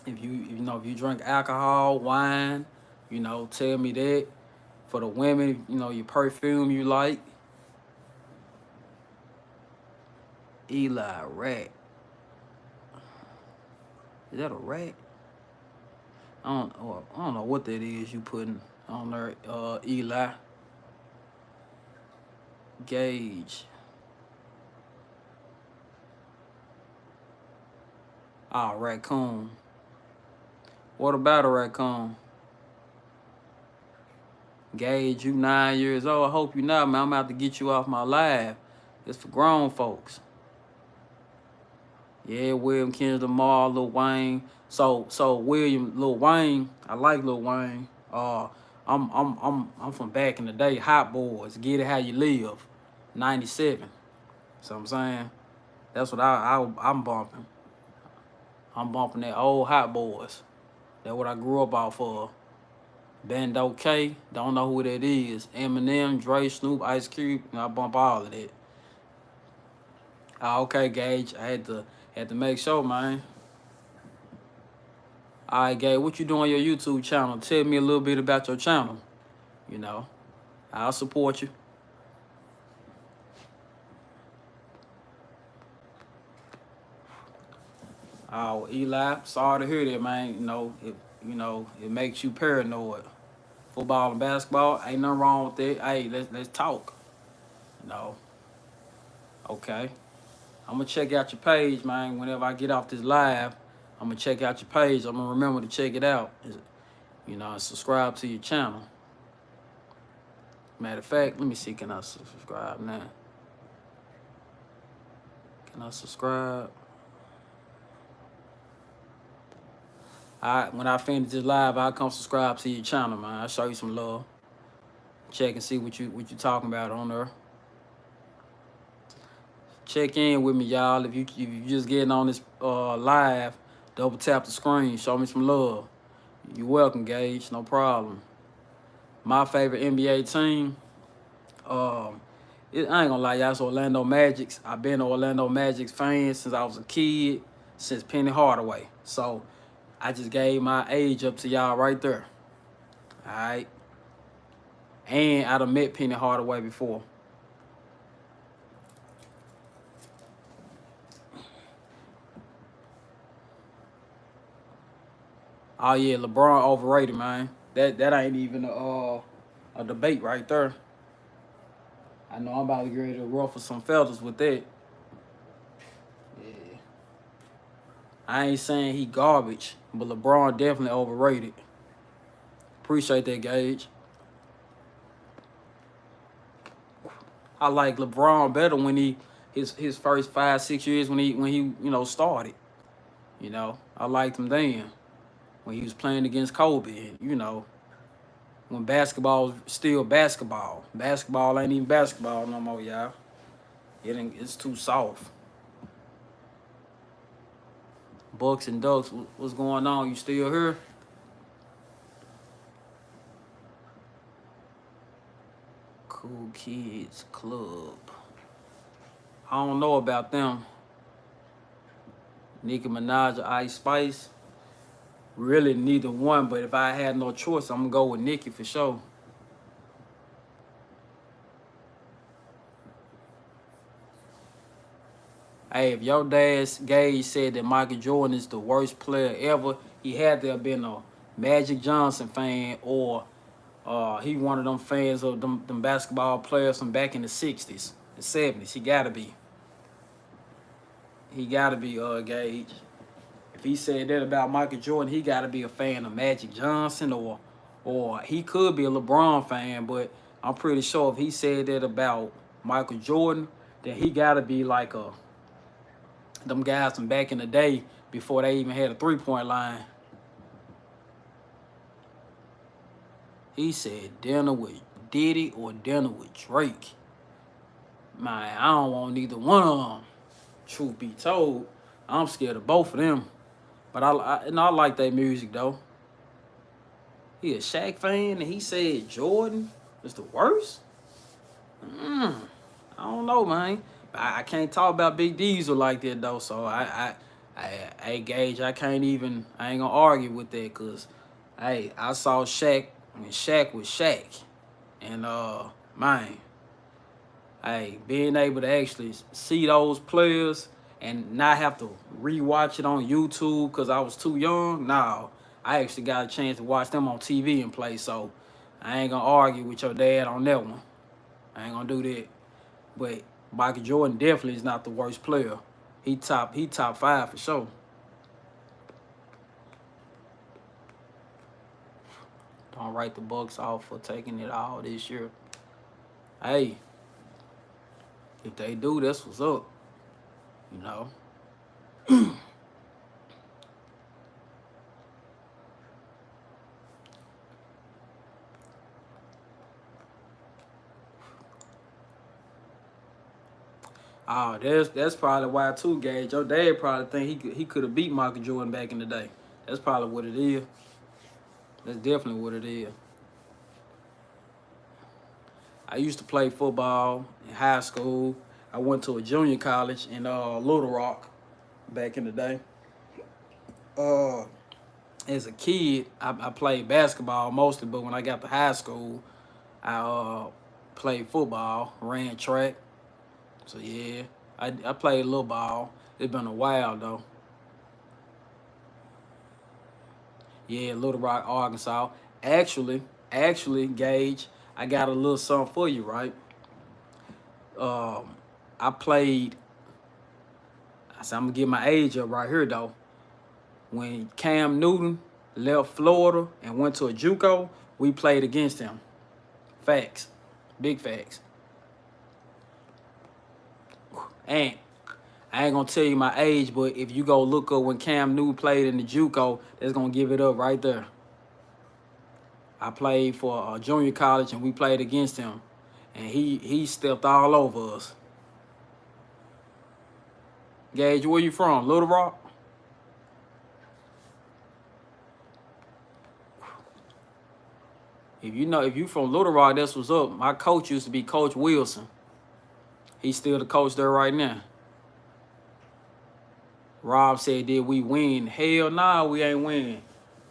If you drink alcohol, wine, tell me that. For the women, your perfume you like. Eli rat. Is that a rat? I don't know what that is you putting on there, Eli. Gage. Ah, raccoon. What about a raccoon? Gage, you 9 years old. I hope you not, man. I'm about to get you off my live. It's for grown folks. Yeah, William, Kendrick Lamar, Lil Wayne. So William, Lil Wayne. I like Lil Wayne. I'm from back in the day. Hot Boys, Get It How You Live, '97. So I'm saying that's what I'm bumping. I'm bumping that old Hot Boys. That's what I grew up off of. Bando K, don't know who that is. Eminem, Dre, Snoop, Ice Cube. I bump all of that. Okay, Gage. I had to make sure, man. All right, Gage. What you doing on your YouTube channel? Tell me a little bit about your channel. You know, I'll support you. Oh, Eli, sorry to hear that, man. It makes you paranoid. Football and basketball, ain't nothing wrong with that. Hey, let's talk. You know. Okay. I'm gonna check out your page, man. Whenever I get off this live, I'm gonna check out your page. I'm gonna remember to check it out. And subscribe to your channel. Matter of fact, let me see. Can I subscribe now? Can I subscribe? When I finish this live, I'll come subscribe to your channel, man. I'll show you some love. Check and see what you talking about on there. Check in with me, y'all. If you just getting on this live, double tap the screen. Show me some love. You're welcome, Gage. No problem. My favorite NBA team, I ain't gonna lie, y'all, it's Orlando Magic. I've been an Orlando Magic fan since I was a kid, since Penny Hardaway. So I just gave my age up to y'all right there. All right. And I'd have met Penny Hardaway before. Oh yeah, LeBron overrated, man. That ain't even a debate right there. I know I'm about to get ready to ruffle some feathers with that. Yeah. I ain't saying he garbage, but LeBron definitely overrated. Appreciate that, Gage. I like LeBron better when his first 5-6 years when he started. I liked him then when he was playing against Kobe. When basketball was still basketball. Basketball ain't even basketball no more, y'all. It's too soft. Bucks and Ducks, what's going on? You still here? Cool Kids Club. I don't know about them. Nicki Minaj or Ice Spice. Really neither one, but if I had no choice, I'm gonna go with Nicki for sure. Hey, if your dad's Gage said that Michael Jordan is the worst player ever, he had to have been a Magic Johnson fan or he one of them fans of them basketball players from back in the 60s, the 70s. He gotta be. Gage. If he said that about Michael Jordan, he gotta be a fan of Magic Johnson or he could be a LeBron fan, but I'm pretty sure if he said that about Michael Jordan, then he gotta be like them guys from back in the day before they even had a three-point line. He said dinner with Diddy or dinner with Drake. Man, I don't want neither one of them. Truth be told, I'm scared of both of them. But I like their music though. He a Shaq fan and he said Jordan is the worst? I don't know, man. I can't talk about Big Diesel like that though. So I Gage, I ain't gonna argue with that because hey, I saw Shaq when Shaq was Shaq. And man, hey, being able to actually see those players and not have to rewatch it on YouTube because I was too young. No, I actually got a chance to watch them on TV and play, so I ain't gonna argue with your dad on that one. I ain't gonna do that. But Michael Jordan definitely is not the worst player. He top 5 for sure. Don't write the Bucks off for taking it all this year. Hey, if they do, that's what's up. You know. Oh, that's probably why too, Gage. Your dad probably think he could have beat Michael Jordan back in the day. That's probably what it is. That's definitely what it is. I used to play football in high school. I went to a junior college in Little Rock back in the day. As a kid, I played basketball mostly, but when I got to high school, I played football, ran track. So yeah, I played a little ball. It's been a while though. Yeah, Little Rock, Arkansas. Actually, Gage, I got a little something for you, right? I played. I said I'm gonna get my age up right here though. When Cam Newton left Florida and went to a JUCO, we played against him. Facts, big facts. And I ain't gonna tell you my age, but if you go look up when Cam Newton played in the JUCO, that's gonna give it up right there. I played for a junior college and we played against him, and he stepped all over us. Gage, where you from? Little Rock? If you from Little Rock, that's what's up. My coach used to be Coach Wilson. He's still the coach there right now. Rob said, "Did we win?" Hell nah, we ain't win.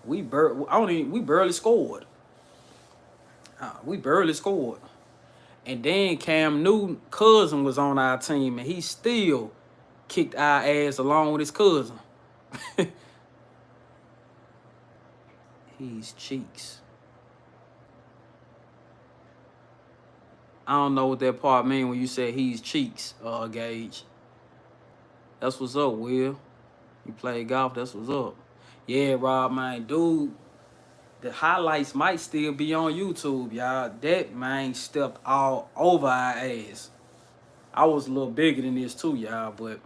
We barely scored. We barely scored. And then Cam Newton cousin was on our team, and he still kicked our ass along with his cousin. He's cheeks. I don't know what that part mean when you say he's cheeks, Gage. That's what's up, Will. You play golf, that's what's up. Yeah, Rob, man, dude, the highlights might still be on YouTube, y'all. That man stepped all over our ass. I was a little bigger than this too, y'all, but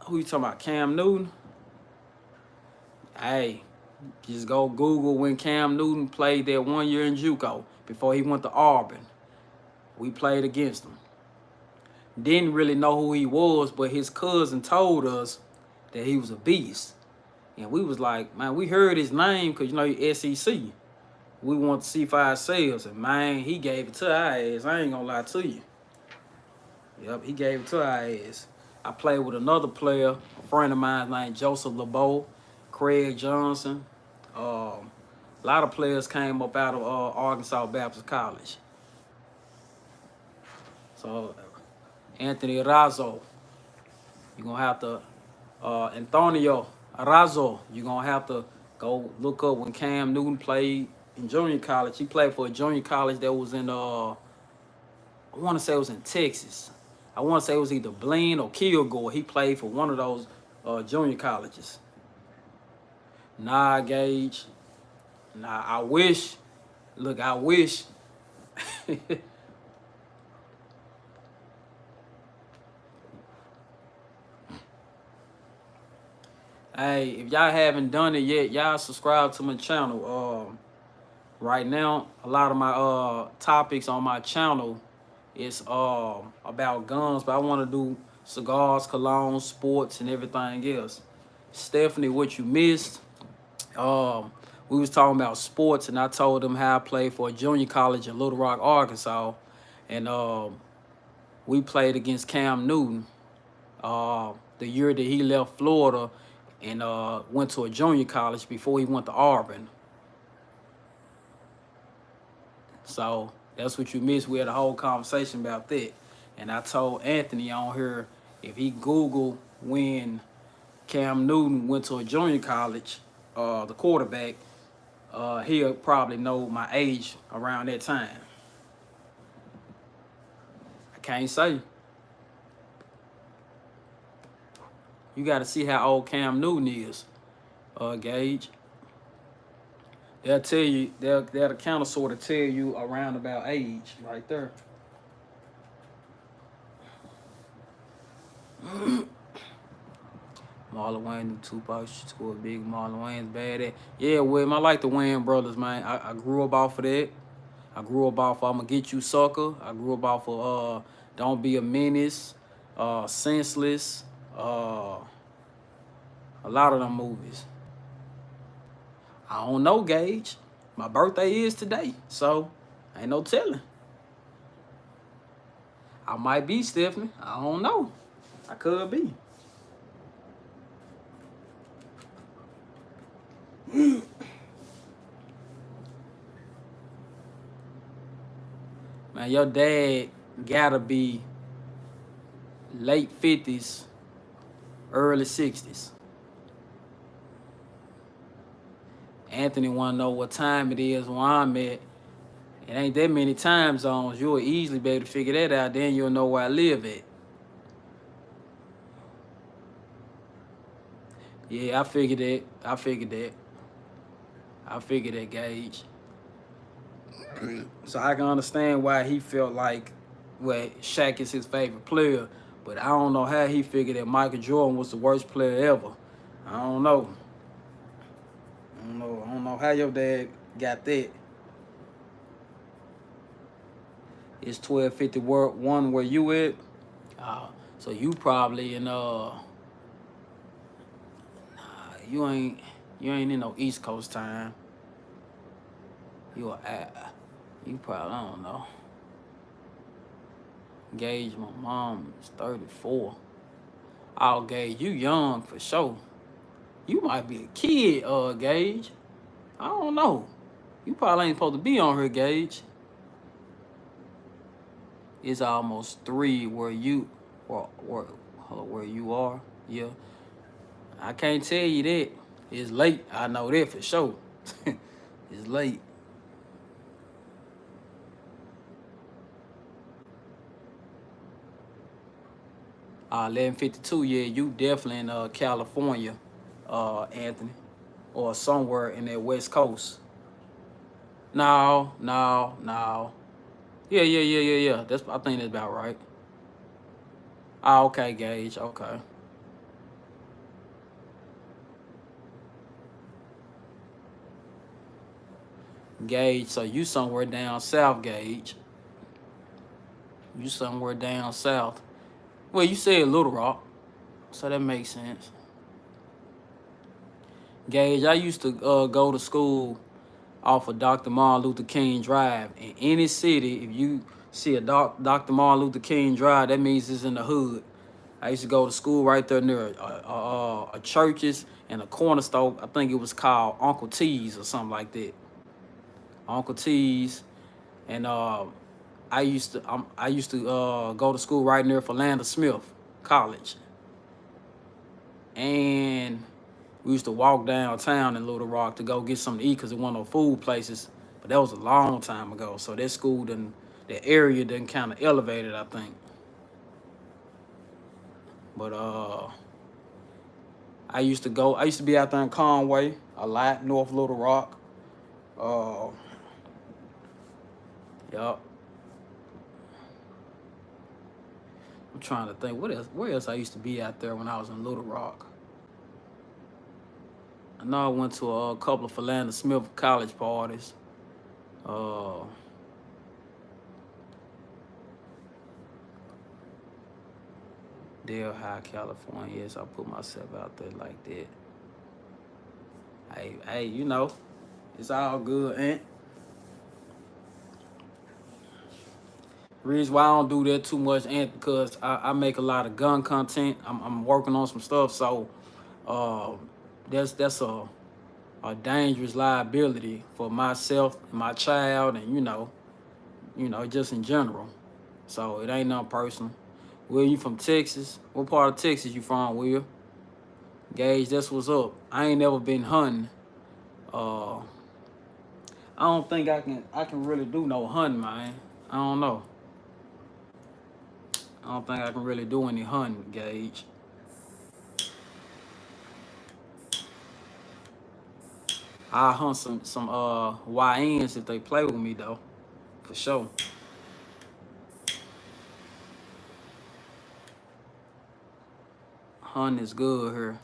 who you talking about? Cam Newton? Hey, just go Google when Cam Newton played that 1 year in JUCO before he went to Auburn. We played against him. Didn't really know who he was, but his cousin told us that he was a beast. And we was like, man, we heard his name because, he SEC. We want to see for ourselves. And, man, he gave it to our ass. I ain't going to lie to you. Yep, he gave it to our ass. I played with another player, a friend of mine named Joseph LeBeau, Craig Johnson. A lot of players came up out of Arkansas Baptist College. So, Anthony Razzo, you're going to have to, Antonio Razzo, you're going to have to go look up when Cam Newton played in junior college. He played for a junior college that was in, I want to say it was in Texas. I want to say it was either Blaine or Kilgore. He played for one of those junior colleges. Nah, Gage. Nah, I wish. Look, I wish. Hey, if y'all haven't done it yet, y'all subscribe to my channel. Right now, a lot of my topics on my channel is about guns, but I want to do cigars, colognes, sports, and everything else. Stephanie, what you missed? We was talking about sports, and I told them how I played for a junior college in Little Rock, Arkansas, and we played against Cam Newton the year that he left Florida and went to a junior college before he went to Auburn. So that's what you missed. We had a whole conversation about that. And I told Anthony on here, if he Google when Cam Newton went to a junior college, the quarterback, he'll probably know my age around that time. I can't say. You got to see how old Cam Newton is, Gage. They'll tell you, they'll kind of sort of tell you around about age right there. Marlon Wayne, Tupac scored big. Marlon Wayne's bad at. Yeah, William, I like the Wayne brothers, man. I grew up off of that. I grew up off of I'ma Get You Sucker. I grew up off of Don't Be a Menace, Senseless, a lot of them movies. I don't know, Gage. My birthday is today, so ain't no telling. I might be, Stephanie. I don't know. I could be. Man, your dad gotta be late 50s, early 60s. Anthony wanna know what time it is where I'm at. It ain't that many time zones. You'll easily be able to figure that out. Then you'll know where I live at. Yeah, I figured that. I figured that, Gage. So I can understand why he felt like, well, Shaq is his favorite player. But I don't know how he figured that Michael Jordan was the worst player ever. I don't know. I don't know how your dad got that. It's 12:51 where you at. So you probably in you ain't in no East Coast time. You probably, I don't know. Gage, my mom is 34. Oh, Gage, you young for sure. You might be a kid, Gage. I don't know. You probably ain't supposed to be on here, Gage. It's almost 3 where you are. Yeah. I can't tell you that. It's late. I know that for sure. It's late. 11:52. Yeah, you definitely in California, Anthony, or somewhere in that West Coast. No. Yeah. I think that's about right. Okay, Gage. Okay. Gage, so you somewhere down south, Gage. You somewhere down south. Well, you said Little Rock, so that makes sense. Gage, I used to go to school off of Dr. Martin Luther King Drive. In any city, if you see a Dr. Martin Luther King Drive, that means it's in the hood. I used to go to school right there near a churches and a corner store. I think it was called Uncle T's or something like that. Uncle T's, and I used to go to school right near Philander Smith College, and we used to walk downtown in Little Rock to go get something to eat because it wasn't no food places. But that was a long time ago, so that school that area done kind of elevated, I think. But I used to be out there in Conway a lot, North Little Rock. Yup. I'm trying to think where else I used to be out there when I was in Little Rock. I know I went to a couple of Philander Smith college parties. Dale High, California. Yes, I put myself out there like that. Hey, you know, it's all good, ain't? Reason why I don't do that too much, ain't because I make a lot of gun content. I'm working on some stuff, so that's a dangerous liability for myself, my child, and you know, just in general. So it ain't nothing personal. Will, you from Texas? What part of Texas you from, Will? Gage, that's what's up. I ain't never been hunting. Uh, I don't think I can really do no hunting, man. I don't know. I don't think I can really do any hunting, Gage. I hunt some YNs if they play with me though, for sure. Hunting is good here.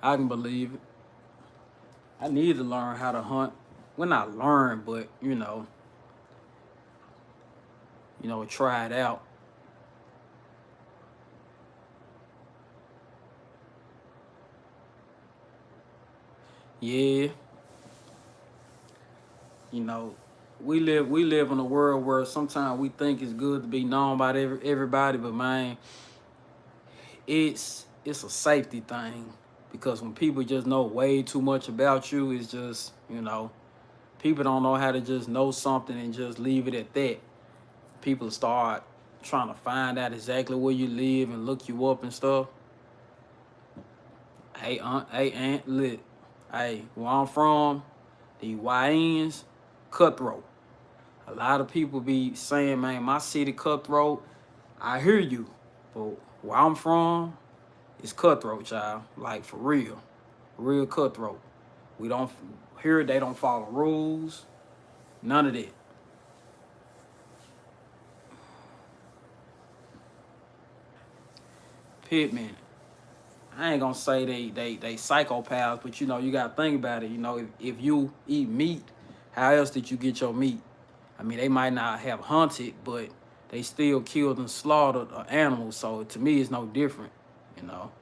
I can believe it. I need to learn how to hunt. Well, not learn, but try it out. Yeah, you know, we live in a world where sometimes we think it's good to be known by everybody, but man, it's a safety thing because when people just know way too much about you, it's just people don't know how to just know something and just leave it at that. People start trying to find out exactly where you live and look you up and stuff. Hey, Aunt, lit. Hey, where I'm from, the YNs, cutthroat. A lot of people be saying, man, my city cutthroat. I hear you, but where I'm from, it's cutthroat, child. Like for real cutthroat. We don't here. They don't follow rules. None of that. Pitman. I ain't gonna say they psychopaths, but you gotta think about it. If you eat meat, how else did you get your meat? I mean, they might not have hunted, but they still killed and slaughtered an animal. So to me, it's no different. You know.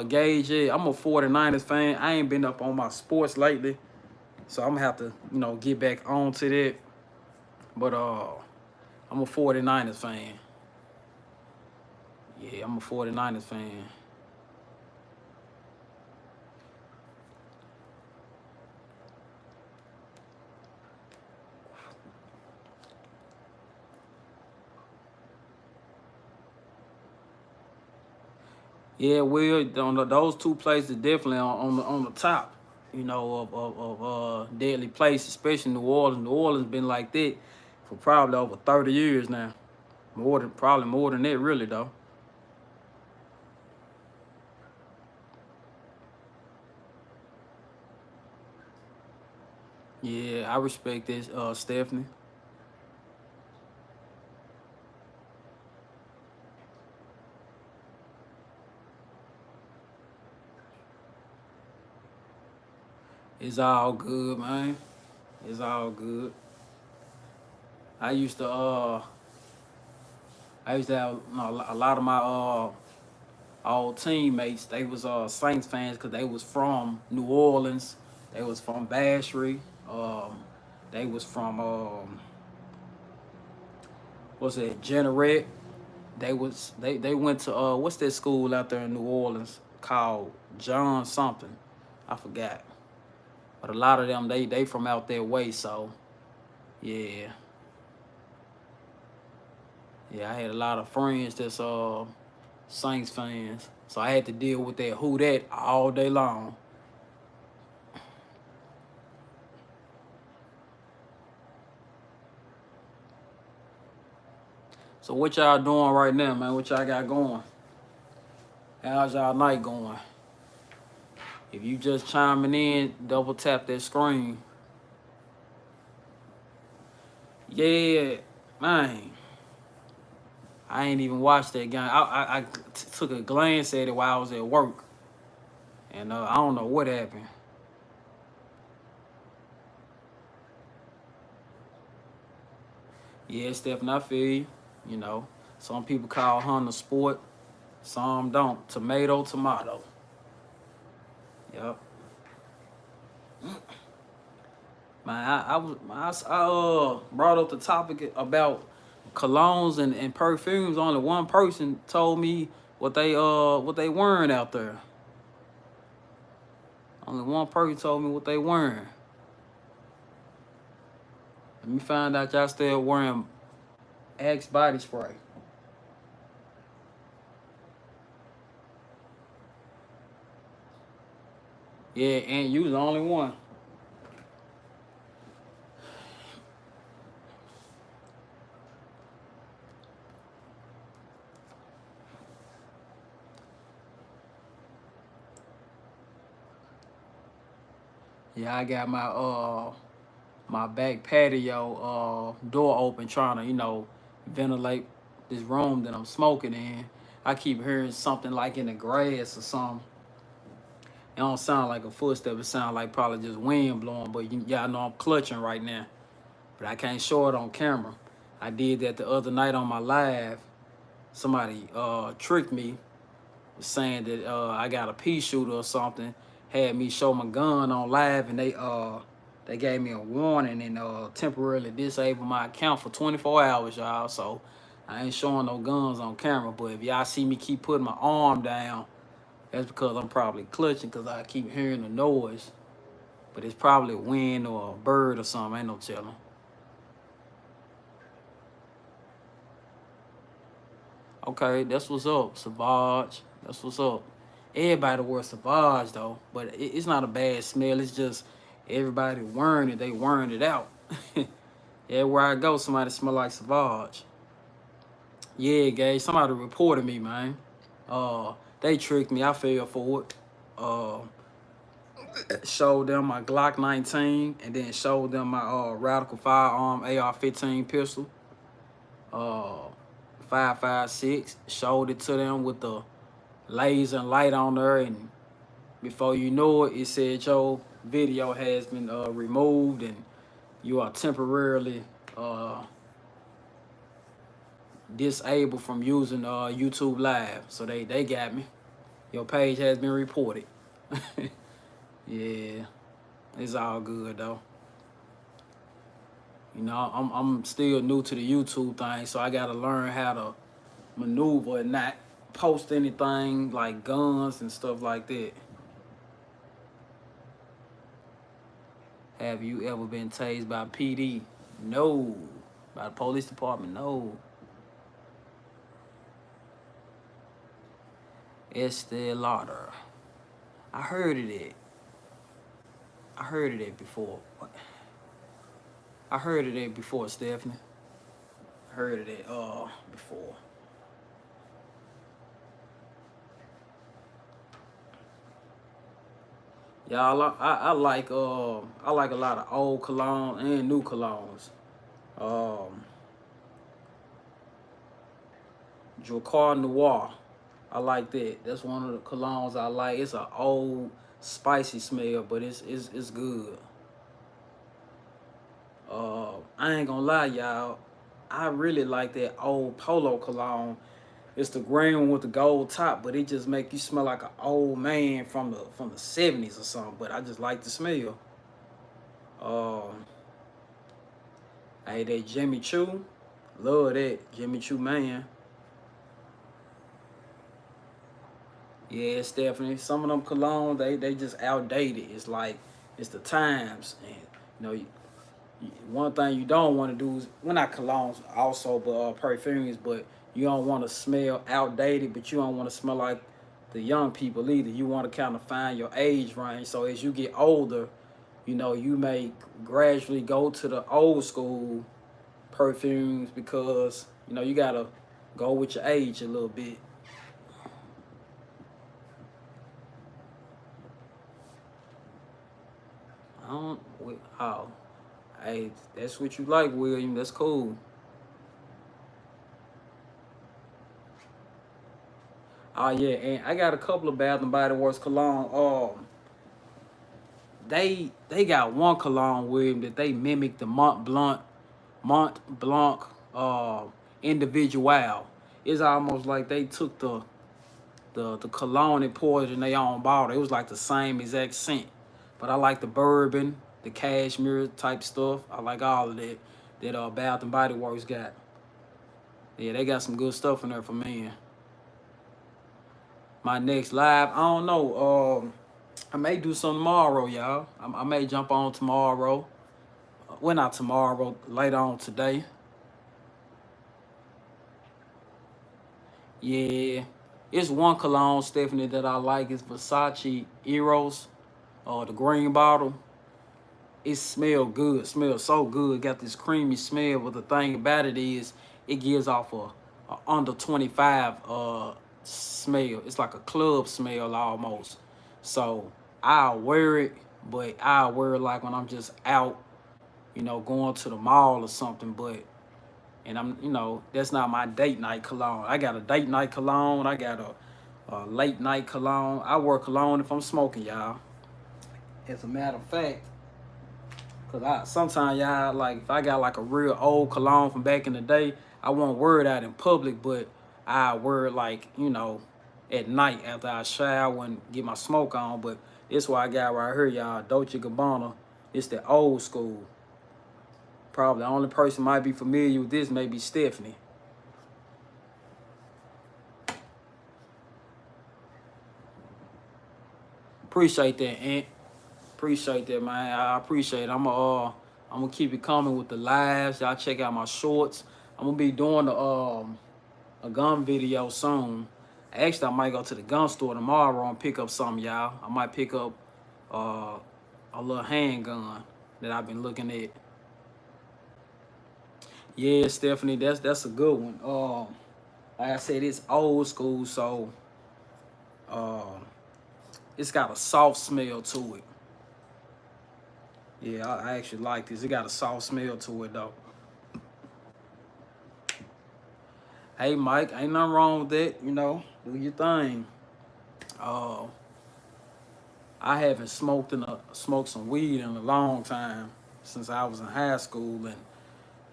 Gage, yeah, I'm a 49ers fan. I ain't been up on my sports lately, so I'm gonna have to get back on to that. But I'm a 49ers fan. Yeah, I'm a 49ers fan. Yeah, well, those two places definitely on the top, of deadly places, especially New Orleans. New Orleans been like that for probably over 30 years now. Probably more than that, really though. Yeah, I respect this, Stephanie. It's all good, man. It's all good. I used to uh I used to have a lot of my old teammates. They was Saints fans because they was from New Orleans. They was from Bashry. They was from what's it, Jeanneret. They went to what's that school out there in New Orleans called John something. I forgot. But a lot of them they from out their way, so yeah. Yeah, I had a lot of friends that's Saints fans. So I had to deal with that who that all day long. So what y'all doing right now, man? What y'all got going? How's y'all night going? If you just chiming in, double tap that screen. Yeah, man. I ain't even watched that game. I took a glance at it while I was at work, and I don't know what happened. Yeah, Stephen, I feel you. You know, some people call hunting a sport, some don't. Tomato, tomato. Yep. Man, I brought up the topic about colognes and perfumes. Only one person told me what they wearing out there. Only one person told me what they wearing. Let me find out y'all still wearing Axe body spray. Yeah, and you the only one. Yeah, I got my back patio door open, trying to ventilate this room that I'm smoking in. I keep hearing something like in the grass or something. It don't sound like a footstep. It sound like probably just wind blowing. But y'all know I'm clutching right now. But I can't show it on camera. I did that the other night on my live. Somebody tricked me, saying that I got a pea shooter or something. Had me show my gun on live, and they gave me a warning and temporarily disabled my account for 24 hours, y'all. So I ain't showing no guns on camera. But if y'all see me keep putting my arm down, that's because I'm probably clutching, because I keep hearing the noise. But it's probably wind or a bird or something. Ain't no telling. Okay, that's what's up, Savage. That's what's up. Everybody wears Savage though, but it's not a bad smell. It's just everybody wearing it. They wearing it out. Everywhere I go, somebody smell like Savage. Yeah, guys, somebody reported me, man. They tricked me. I fell for it. Showed them my Glock 19, and then showed them my Radical Firearm AR-15 pistol. 5.56. Showed it to them with the laser and light on there, and before you know it, it said your video has been removed and you are temporarily disabled from using YouTube Live. So they got me. Your page has been reported. Yeah, it's all good though. I'm still new to the YouTube thing, so I gotta learn how to maneuver and not post anything like guns and stuff like that. Have you ever been tased by PD? No. By the police department? No. Estee Lauder. I heard of it. I heard of it before. I heard of it before, Stephanie. I heard of it before. Y'all, I like a lot of old cologne and new colognes. Um, Dracar Noir. I like that. That's one of the colognes I like. It's an old, spicy smell, but it's good. I ain't gonna lie, y'all. I really like that old Polo cologne. It's the green one with the gold top, but it just make you smell like an old man from the 70s or something. But I just like the smell. Um, hey, that Jimmy Choo, love that Jimmy Choo man. Yeah, Stephanie. Some of them colognes, they just outdated. It's like it's the times, and one thing you don't want to do is, well, not colognes also, but perfumes, but you don't want to smell outdated, but you don't want to smell like the young people either. You want to kind of find your age range. So as you get older, you may gradually go to the old school perfumes, because you gotta go with your age a little bit. I don't. Oh, hey, that's what you like, William. That's cool. Oh yeah, and I got a couple of Bath and Body Works cologne. They got one cologne with them that they mimic the Mont Blanc uh individual. It's almost like they took the cologne and poured it in their own bottle. It was like the same exact scent. But I like the bourbon, the cashmere type stuff. I like all of that Bath and Body Works got. Yeah, they got some good stuff in there for men. My next live, I don't know. I may do some tomorrow, y'all. I may jump on tomorrow. Well, not tomorrow, later on today. Yeah. It's one cologne, Stephanie, that I like. It's Versace Eros. the green bottle. It smells good, smells so good. Got this creamy smell, but the thing about it is it gives off a under 25 smell. It's like a club smell almost. So I'll wear it, but I'll wear it like when I'm just out, going to the mall or something. But and that's not my date night cologne. I got a date night cologne. I got a late night cologne. I wear cologne if I'm smoking, y'all. As a matter of fact, cause sometimes y'all, like, if I got like a real old cologne from back in the day, I won't wear it out in public, but I wear it like, at night after I shower and get my smoke on. But this what I got right here, y'all. Dolce & Gabbana. It's the old school. Probably the only person might be familiar with this maybe Stephanie. Appreciate that, Aunt. Appreciate that, man. I appreciate it. I'm gonna keep it coming with the lives. Y'all check out my shorts. I'm gonna be doing a gun video soon. Actually, I might go to the gun store tomorrow and pick up something, y'all. I might pick up a little handgun that I've been looking at. Yeah, Stephanie, that's a good one. Like I said, it's old school, so it's got a soft smell to it. Yeah, I actually like this. It got a soft smell to it, though. Hey, Mike, ain't nothing wrong with that. Do your thing. I haven't smoked some weed in a long time, since I was in high school, and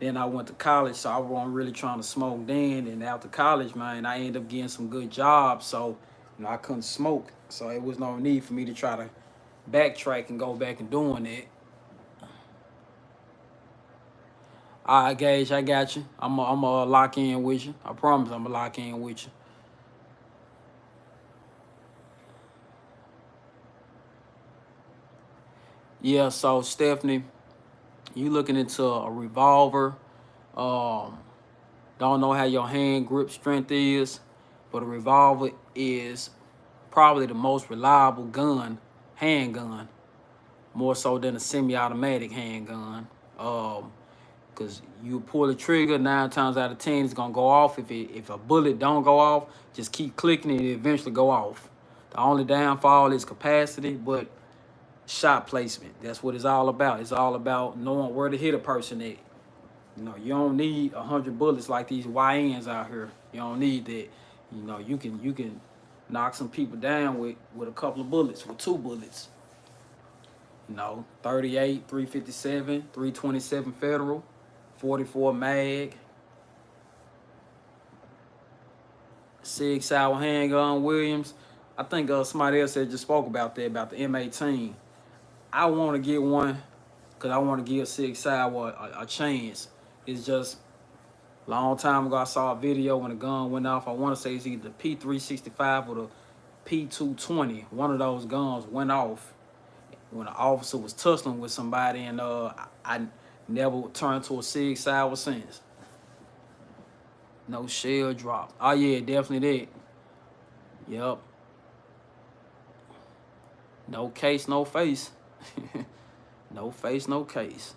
then I went to college, so I wasn't really trying to smoke then. And after college, man, I ended up getting some good jobs, so I couldn't smoke. So it was no need for me to try to backtrack and go back and doing it. All right, Gage, I got you. I'm gonna lock in with you. I promise I'm gonna lock in with you. Yeah, so Stephanie, you looking into a revolver. Um, don't know how your hand grip strength is, but a revolver is probably the most reliable handgun, more so than a semi-automatic handgun. Because you pull the trigger, 9 times out of 10 it's gonna go off. If a bullet don't go off, just keep clicking it, it eventually go off. The only downfall is capacity, but shot placement. That's what it's all about. It's all about knowing where to hit a person at. You don't need 100 bullets like these YNs out here. You don't need that. You can knock some people down with a couple of bullets, with 2 bullets. 38, 357, 327 Federal, 44 mag, Sig Sauer handgun Williams. I think somebody else had just spoke about that, about the M18. I want to get one because I want to give Sig Sauer a chance. It's just a long time ago I saw a video when a gun went off. I want to say it's either the P365 or the P220. One of those guns went off when an officer was tussling with somebody, and I never turned to a Sig Sauer since. No shell drop. Oh yeah, definitely that. Yep. No case, no face. No face, no case.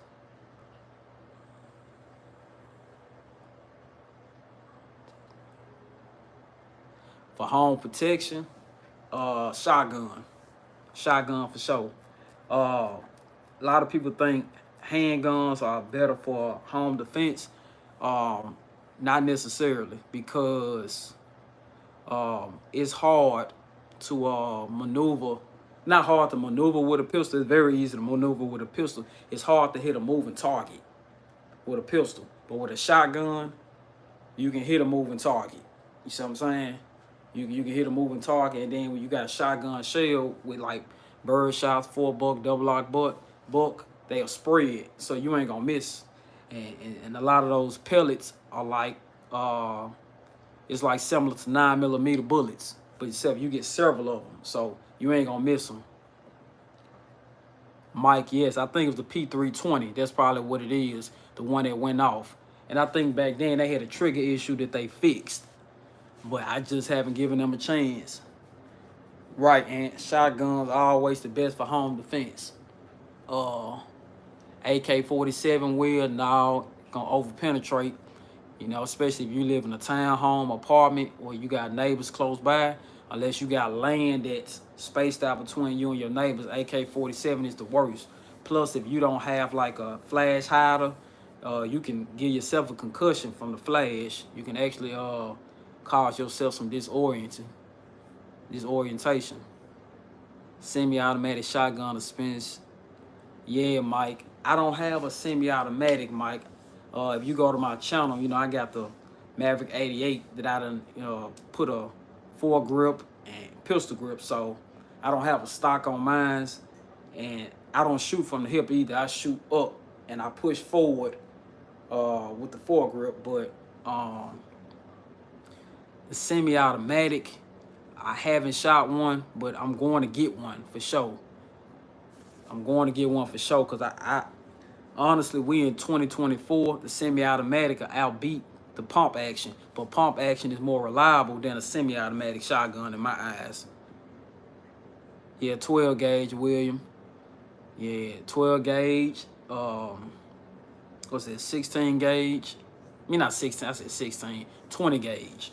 For home protection, shotgun. Shotgun for sure. A lot of people think handguns are better for home defense. Not necessarily, because it's hard to maneuver. Not hard to maneuver with a pistol. It's very easy to maneuver with a pistol. It's hard to hit a moving target with a pistol. But with a shotgun, you can hit a moving target. You see what I'm saying? You can hit a moving target, and then when you got a shotgun shell with like bird shots, 4-buck, double lock buck, they'll spread, so you ain't gonna miss. And a lot of those pellets are like it's like similar to 9mm bullets, but except you get several of them, so you ain't gonna miss them. Mike, yes, I think it was the P320. That's probably what it is, the one that went off. And I think back then they had a trigger issue that they fixed, but I just haven't given them a chance. Right, and shotguns are always the best for home defense. Uh, AK-47 will now gonna over penetrate. You know, especially if you live in a townhome apartment or you got neighbors close by. Unless you got land that's spaced out between you and your neighbors, AK-47 is the worst. Plus, if you don't have like a flash hider, you can give yourself a concussion from the flash. You can actually cause yourself some disorientation. Semi-automatic shotgun dispense. Yeah, Mike. I don't have a semi-automatic, Mike. If you go to my channel, you know I got the Maverick 88 that I done put a foregrip and pistol grip. So I don't have a stock on mines, and I don't shoot from the hip either. I shoot up and I push forward with the foregrip. But the semi-automatic, I haven't shot one, but I'm going to get one for sure. I'm going to get one for sure because I honestly, we in 2024, the semi-automatic will outbeat the pump action, but pump action is more reliable than a semi-automatic shotgun in my eyes. Yeah, 12 gauge, William. Yeah, 12 gauge. What's it? 16 gauge. I mean, not 16. I said 16. 20 gauge,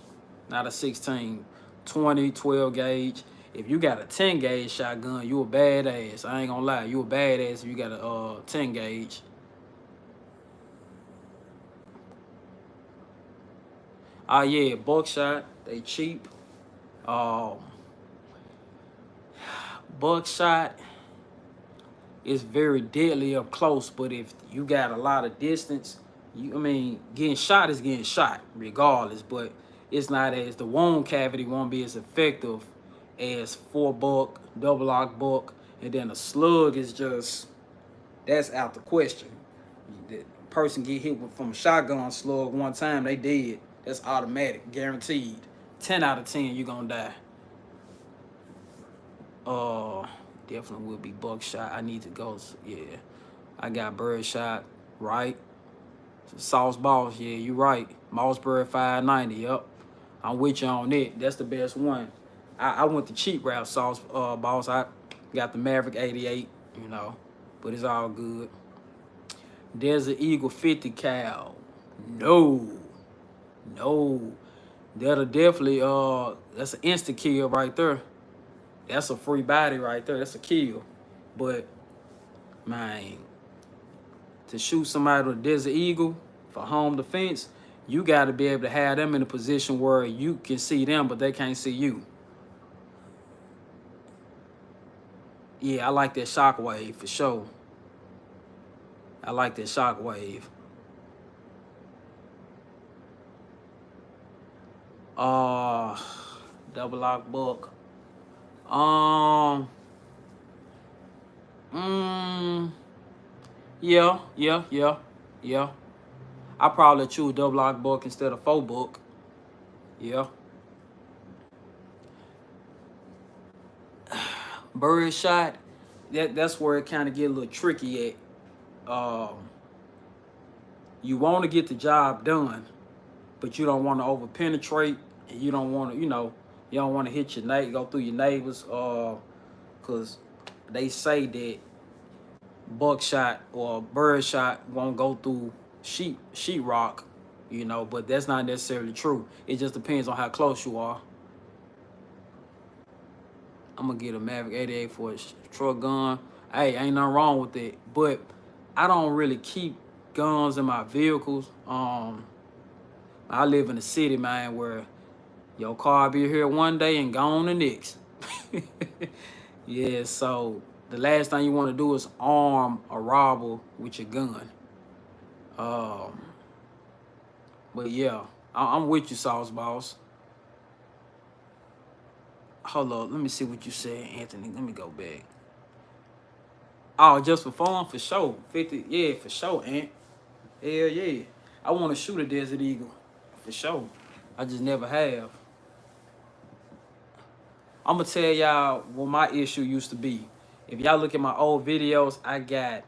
not a 16. 20, 12 gauge. If you got a 10 gauge shotgun, you a badass. I ain't gonna lie, you a badass if you got a 10 gauge. Yeah, buckshot, they cheap. Buckshot is very deadly up close, but if you got a lot of distance, I mean, getting shot is getting shot regardless, but it's not as, the wound cavity won't be as effective as 4-buck, double lock buck, and then a slug is just, that's out the question. The person get hit from a shotgun slug one time, they dead. That's automatic, guaranteed. 10 out of 10, you gonna die. Definitely will be buckshot. I need to go. Yeah, I got birdshot, right? Sauce Boss, yeah, you right. Mossberg 590, yep. I'm with you on it. That's the best one. I went the cheap route, Sauce Boss. I got the Maverick 88, you know, but it's all good. Desert Eagle 50 cal. No. That'll definitely, that's an instant kill right there. That's a free body right there. That's a kill. But, man, to shoot somebody with a Desert Eagle for home defense, you got to be able to have them in a position where you can see them, but they can't see you. Yeah, I like that shockwave for sure. I like that shockwave. Double lock buck. Yeah. I probably choose double lock buck instead of 4-buck. Yeah. Bird shot, that's where it kind of get a little tricky at. You want to get the job done, but you don't want to over penetrate, and you don't want to, you don't want to hit your go through your neighbors, because they say that buckshot or bird shot won't go through sheetrock, but that's not necessarily true. It just depends on how close you are. I'm gonna get a Maverick 88 for a truck gun. Hey, ain't nothing wrong with it, but I don't really keep guns in my vehicles. I live in a city, man, where your car be here one day and gone the next. Yeah, so the last thing you want to do is arm a robber with your gun. But yeah, I'm with you, Sauce Boss. Hold on, let me see what you said, Anthony. Let me go back. Oh, just for fun, for sure. 50, yeah, for sure, Ant. Hell yeah. I want to shoot a Desert Eagle, for sure. I just never have. I'm going to tell y'all what my issue used to be. If y'all look at my old videos, I got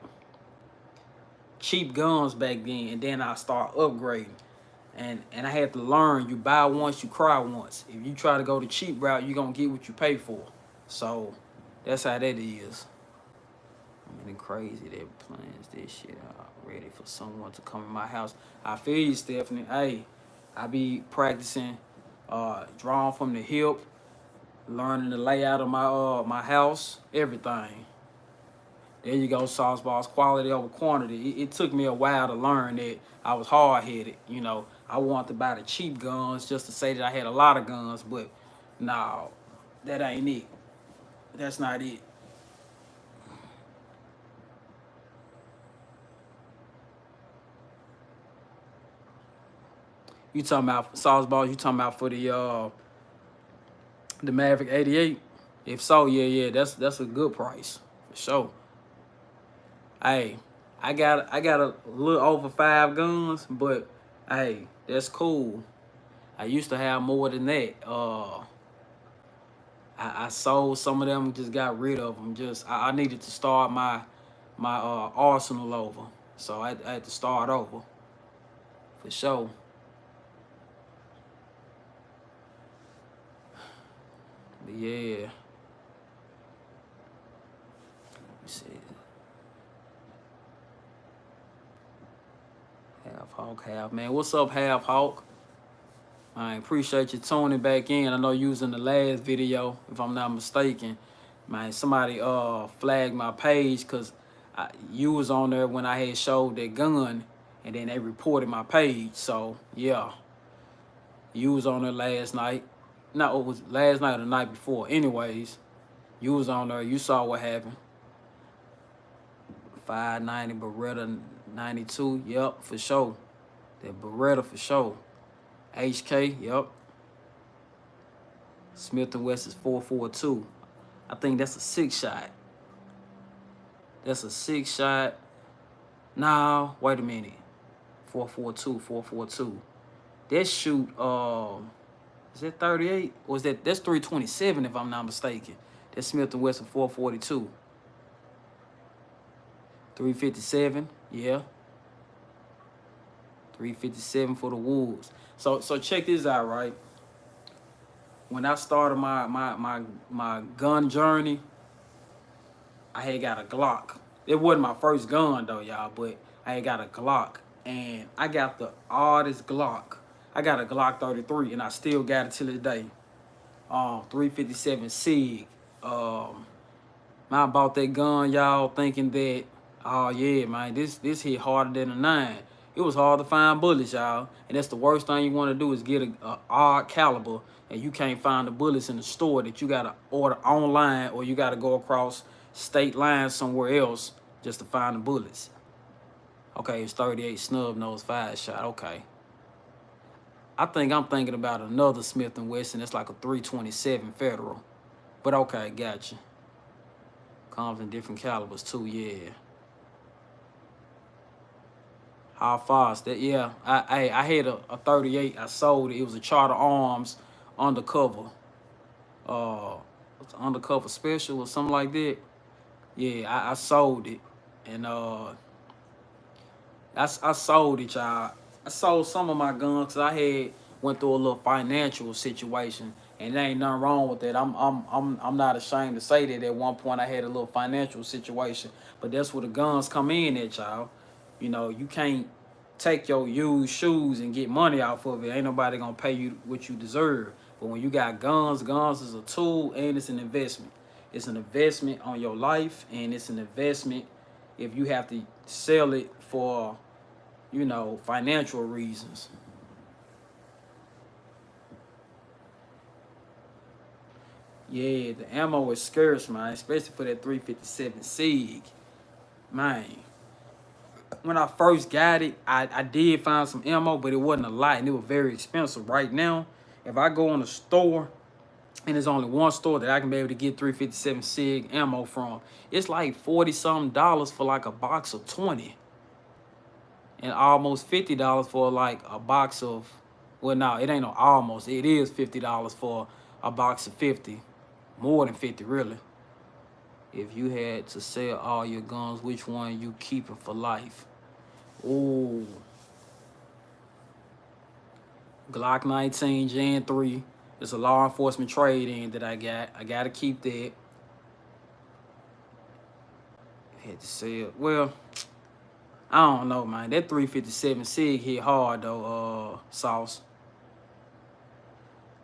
cheap guns back then, and then I start upgrading. And I had to learn, you buy once, you cry once. If you try to go the cheap route, you're going to get what you pay for. So that's how that is. I mean, crazy that plans this shit out ready for someone to come in my house. I feel you, Stephanie. Hey, I be practicing drawing from the hip, learning the layout of my house, everything. There you go, sauce balls, quality over quantity. It took me a while to learn that. I was hard headed, you know. I wanted to buy the cheap guns just to say that I had a lot of guns, but no, that ain't it. That's not it. You talking about sauce balls? You talking about for the Maverick 88? If so, yeah, that's a good price for sure. Hey, I got a little over 5 guns, but hey, that's cool. I used to have more than that. I sold some of them, just got rid of them. Just I needed to start my arsenal over, so I had to start over for sure. But yeah, let's see. Half Hawk, half man. What's up, Half Hawk? I appreciate you tuning back in. I know you was in the last video, if I'm not mistaken. Man, somebody flagged my page because you was on there when I had showed that gun, and then they reported my page. So yeah, you was on there last night. No, it was last night or the night before. Anyways, you was on there. You saw what happened. 590 Beretta 92. Yep, for sure. That Beretta for sure. HK. Yep. Smith & Wesson's 442. I think that's a 6-shot. That's a 6-shot. Nah, wait a minute. 442. That shoot, is that 38? Or is that's 327 if I'm not mistaken. That's Smith & Wesson 442. 357, yeah. 357 for the Wolves. So check this out, right? When I started my gun journey, I had got a Glock. It wasn't my first gun though, y'all, but I had got a Glock. And I got the oddest Glock. I got a Glock 33, and I still got it till this day. 357 SIG. I bought that gun, y'all, thinking that, oh yeah, man, this hit harder than a 9. It was hard to find bullets, y'all, and that's the worst thing you want to do is get a odd caliber, and you can't find the bullets in the store that you gotta order online, or you gotta go across state lines somewhere else just to find the bullets. Okay, it's 38 snub nose 5-shot. Okay. I think I'm thinking about another Smith & Wesson. It's like a 327 Federal. But okay, gotcha. Comes in different calibers too, yeah. How fast that? Yeah, I had a 38. I sold it. It was a Charter Arms undercover. It's undercover special or something like that. Yeah, I sold it. And I sold it, y'all. I sold some of my guns because I had went through a little financial situation, and there ain't nothing wrong with that. I'm not ashamed to say that at one point I had a little financial situation, but that's where the guns come in at, y'all. You know, you can't take your used shoes and get money off of it. Ain't nobody gonna pay you what you deserve. But when you got guns, guns is a tool and it's an investment. It's an investment on your life, and it's an investment if you have to sell it for, you know, financial reasons. Yeah, the ammo is scarce, man, especially for that 357 SIG. Man, when I first got it, I did find some ammo, but it wasn't a lot, and it was very expensive. Right now, if I go in a store, and there's only one store that I can be able to get 357 SIG ammo from, it's like 40-something dollars for like a box of 20. And almost $50 for like a box of, well, no, it ain't no almost. It is $50 for a box of 50. More than 50, really. If you had to sell all your guns, which one you keeping for life? Ooh. Glock 19 Gen 3. It's a law enforcement trade-in that I got. I gotta keep that. Had to say it. Well, I don't know, man. That 357 Sig hit hard though, Sauce.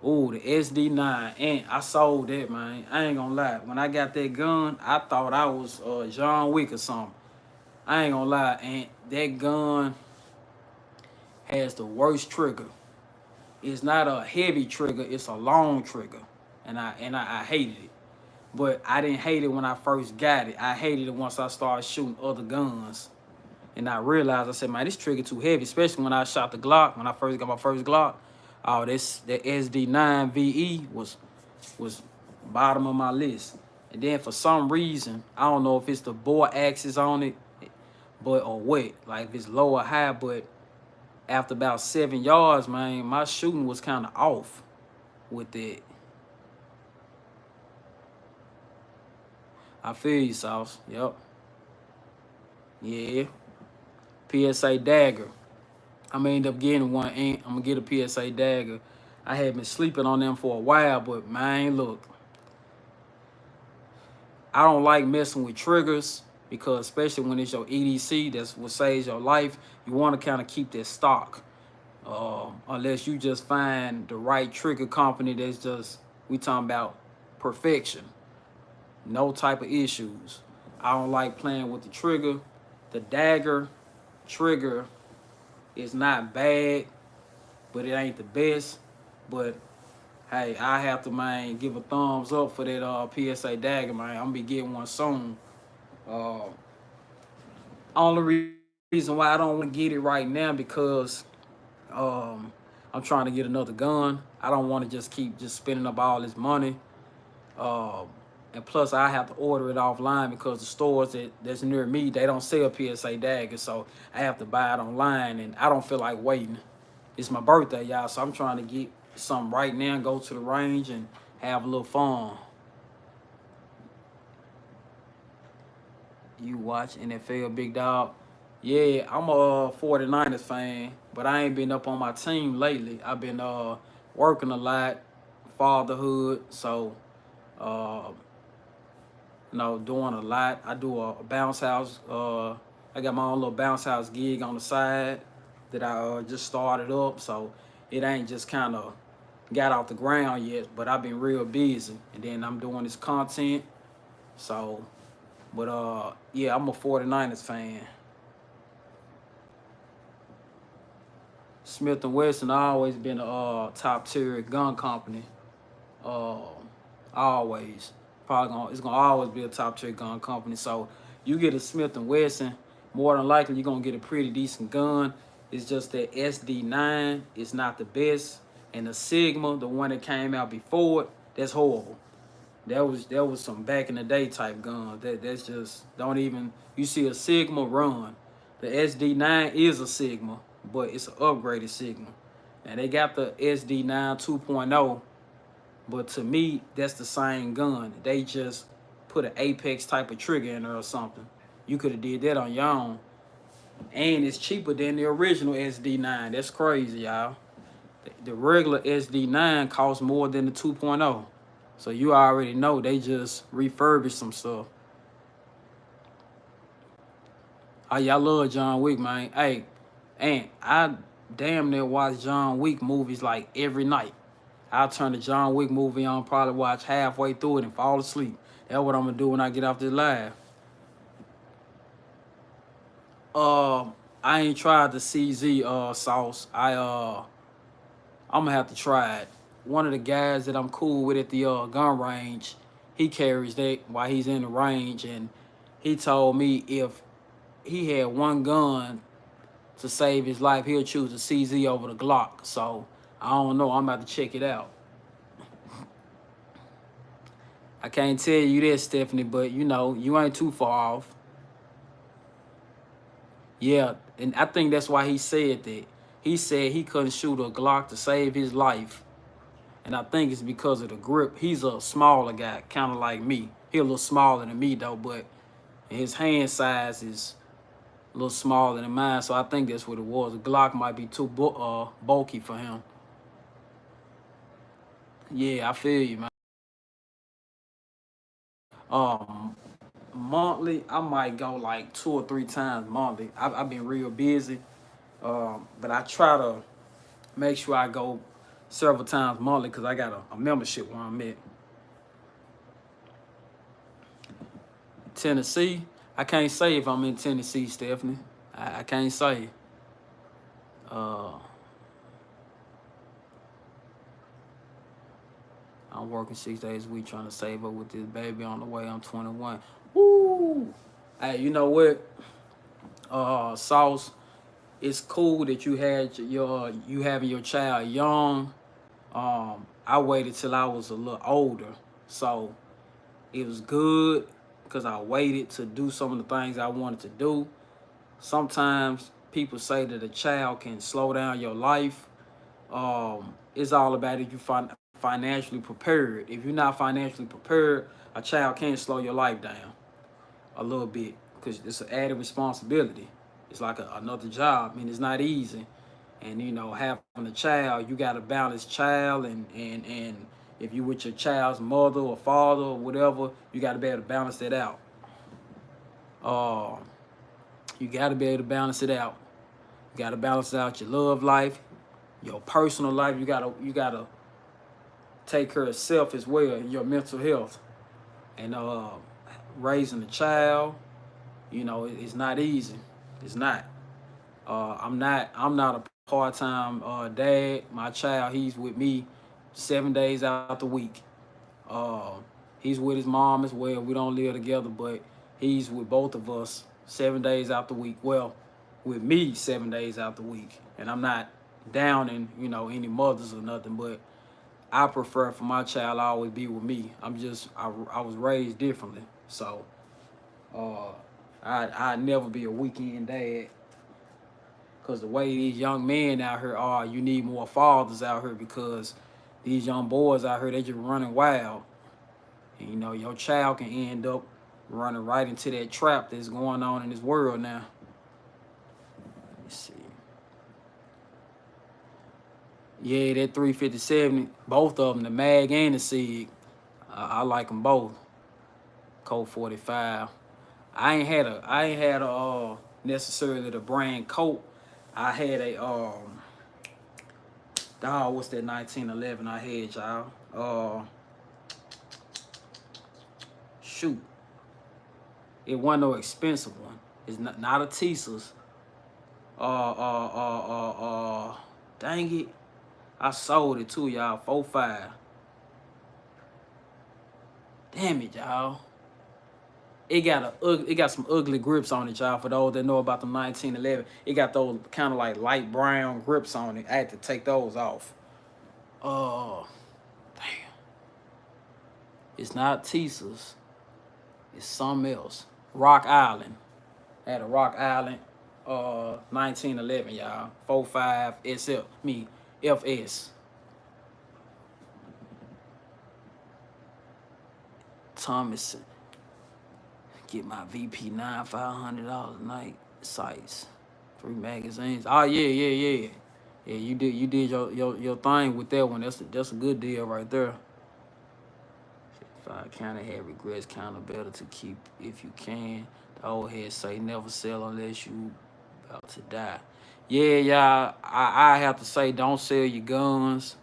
Ooh, the SD9. And I sold that, man. I ain't gonna lie. When I got that gun, I thought I was John Wick or something. I ain't gonna lie. And that gun has the worst trigger. It's not a heavy trigger, it's a long trigger. And I hated it. But I didn't hate it when I first got it. I hated it once I started shooting other guns. And I realized, I said, man, this trigger too heavy, especially when I shot the Glock, when I first got my first Glock. Oh, that SD9 VE was bottom of my list. And then for some reason, I don't know if it's the bore axis on it, but or what, like if it's low or high, but after about 7 yards, man, my shooting was kind of off with it. I feel you, Sauce. Yep. Yeah. PSA dagger. I'm gonna end up getting one. I'm gonna get a PSA dagger. I had been sleeping on them for a while, but man, look, I don't like messing with triggers because especially when it's your EDC, that's what saves your life. You want to kind of keep that stock, unless you just find the right trigger company that's just, we talking about perfection, no type of issues. I don't like playing with the trigger. The dagger trigger is not bad, but it ain't the best. But hey, I have to, man, give a thumbs up for that PSA dagger, man. I'm gonna be getting one soon. Uh, only reason why I don't want to get it right now because I'm trying to get another gun. I don't want to just keep just spending up all this money. Uh, and plus, I have to order it offline because the stores that's near me, they don't sell PSA daggers. So I have to buy it online, and I don't feel like waiting. It's my birthday, y'all, so I'm trying to get something right now, go to the range, and have a little fun. You watch NFL, big dog? Yeah, I'm a 49ers fan, but I ain't been up on my team lately. I've been working a lot, fatherhood, so uh, doing a lot. I do a bounce house. I got my own little bounce house gig on the side that I just started up, so it ain't just kind of got off the ground yet, but I've been real busy. And then I'm doing this content, so, but yeah, I'm a 49ers fan. Smith & Wesson always been a top tier gun company. Uh, always. It's gonna always be a top tier gun company. So you get a Smith & Wesson, more than likely you're gonna get a pretty decent gun. It's just that SD9 is not the best, and the Sigma, the one that came out before it, that's horrible. That was some back in the day type gun. That's just, don't even, you see a Sigma, run. The SD9 is a Sigma, but it's an upgraded Sigma. And they got the SD9 2.0, but to me, that's the same gun. They just put an Apex type of trigger in there or something. You could have did that on your own. And it's cheaper than the original SD9. That's crazy, y'all. The regular SD9 costs more than the 2.0. So you already know they just refurbished some stuff. Oh, y'all love John Wick, man. Hey, and I damn near watch John Wick movies like every night. I'll turn the John Wick movie on, probably watch halfway through it and fall asleep. That's what I'm gonna do when I get off this live. I ain't tried the CZ sauce. I'm gonna have to try it. One of the guys that I'm cool with at the gun range, he carries that while he's in the range, and he told me if he had one gun to save his life, he'll choose the CZ over the Glock. So I don't know. I'm about to check it out. I can't tell you this, Stephanie, but you ain't too far off. Yeah, and I think that's why he said that. He said he couldn't shoot a Glock to save his life. And I think it's because of the grip. He's a smaller guy, kind of like me. He a little smaller than me, though, but his hand size is a little smaller than mine, so I think that's what it was. The Glock might be too bulky for him. Yeah, I feel you, man. Um, monthly, I might go like 2 or 3 times monthly. I've been real busy, but I try to make sure I go several times monthly because I got a membership where I'm at. Tennessee, I can't say if I'm in Tennessee, Stephanie. I can't say. Uh, I'm working 6 days a week trying to save up with this baby on the way. I'm 21. Woo! Hey, you know what? Sauce, it's cool that you having your child young. I waited till I was a little older, so it was good because I waited to do some of the things I wanted to do. Sometimes people say that a child can slow down your life. It's all about if you financially prepared. If you're not financially prepared, a child can't slow your life down a little bit because it's an added responsibility. It's like another job. I mean, it's not easy. And having a child, you got to balance child and if you with your child's mother or father or whatever, you got to be able to balance that out. Uh, you got to be able to balance it out. You got to balance out your love life, your personal life. You gotta take care of self as well, and your mental health. And raising a child, it's not easy. It's not. I'm not a part-time dad. My child, he's with me 7 days out the week. Uh, he's with his mom as well. We don't live together, but he's with both of us 7 days out the week. Well, with me 7 days out the week. And I'm not downing, any mothers or nothing, but I prefer for my child to always be with me. I was raised differently. So uh, I'd never be a weekend dad. Because the way these young men out here are, you need more fathers out here because these young boys out here, they just running wild. And your child can end up running right into that trap that's going on in this world now. Let's see. Yeah, that 357, both of them, the mag and the sig, I like them both. Colt 45. I ain't had a necessarily the brand Colt. I had a dog. What's that 1911 I had, y'all? Shoot, it wasn't no expensive one. It's not a Tesla's. Dang it, I sold it to y'all 4.5. Damn it, y'all. It got some ugly grips on it, y'all. For those that know about the 1911, it got those kind of like light brown grips on it. I had to take those off. Damn. It's not Tesla's. It's something else. Rock Island. I had a Rock Island 1911, y'all. 4.5 SL. FS. Thomas. Get my VP9 $500 a night. Sites. 3 magazines. Oh yeah. Yeah, you did your thing with that one. That's a good deal right there. If I kind of had regrets, kind of better to keep if you can. The old head say never sell unless you about to die. Yeah, y'all. I have to say don't sell your guns.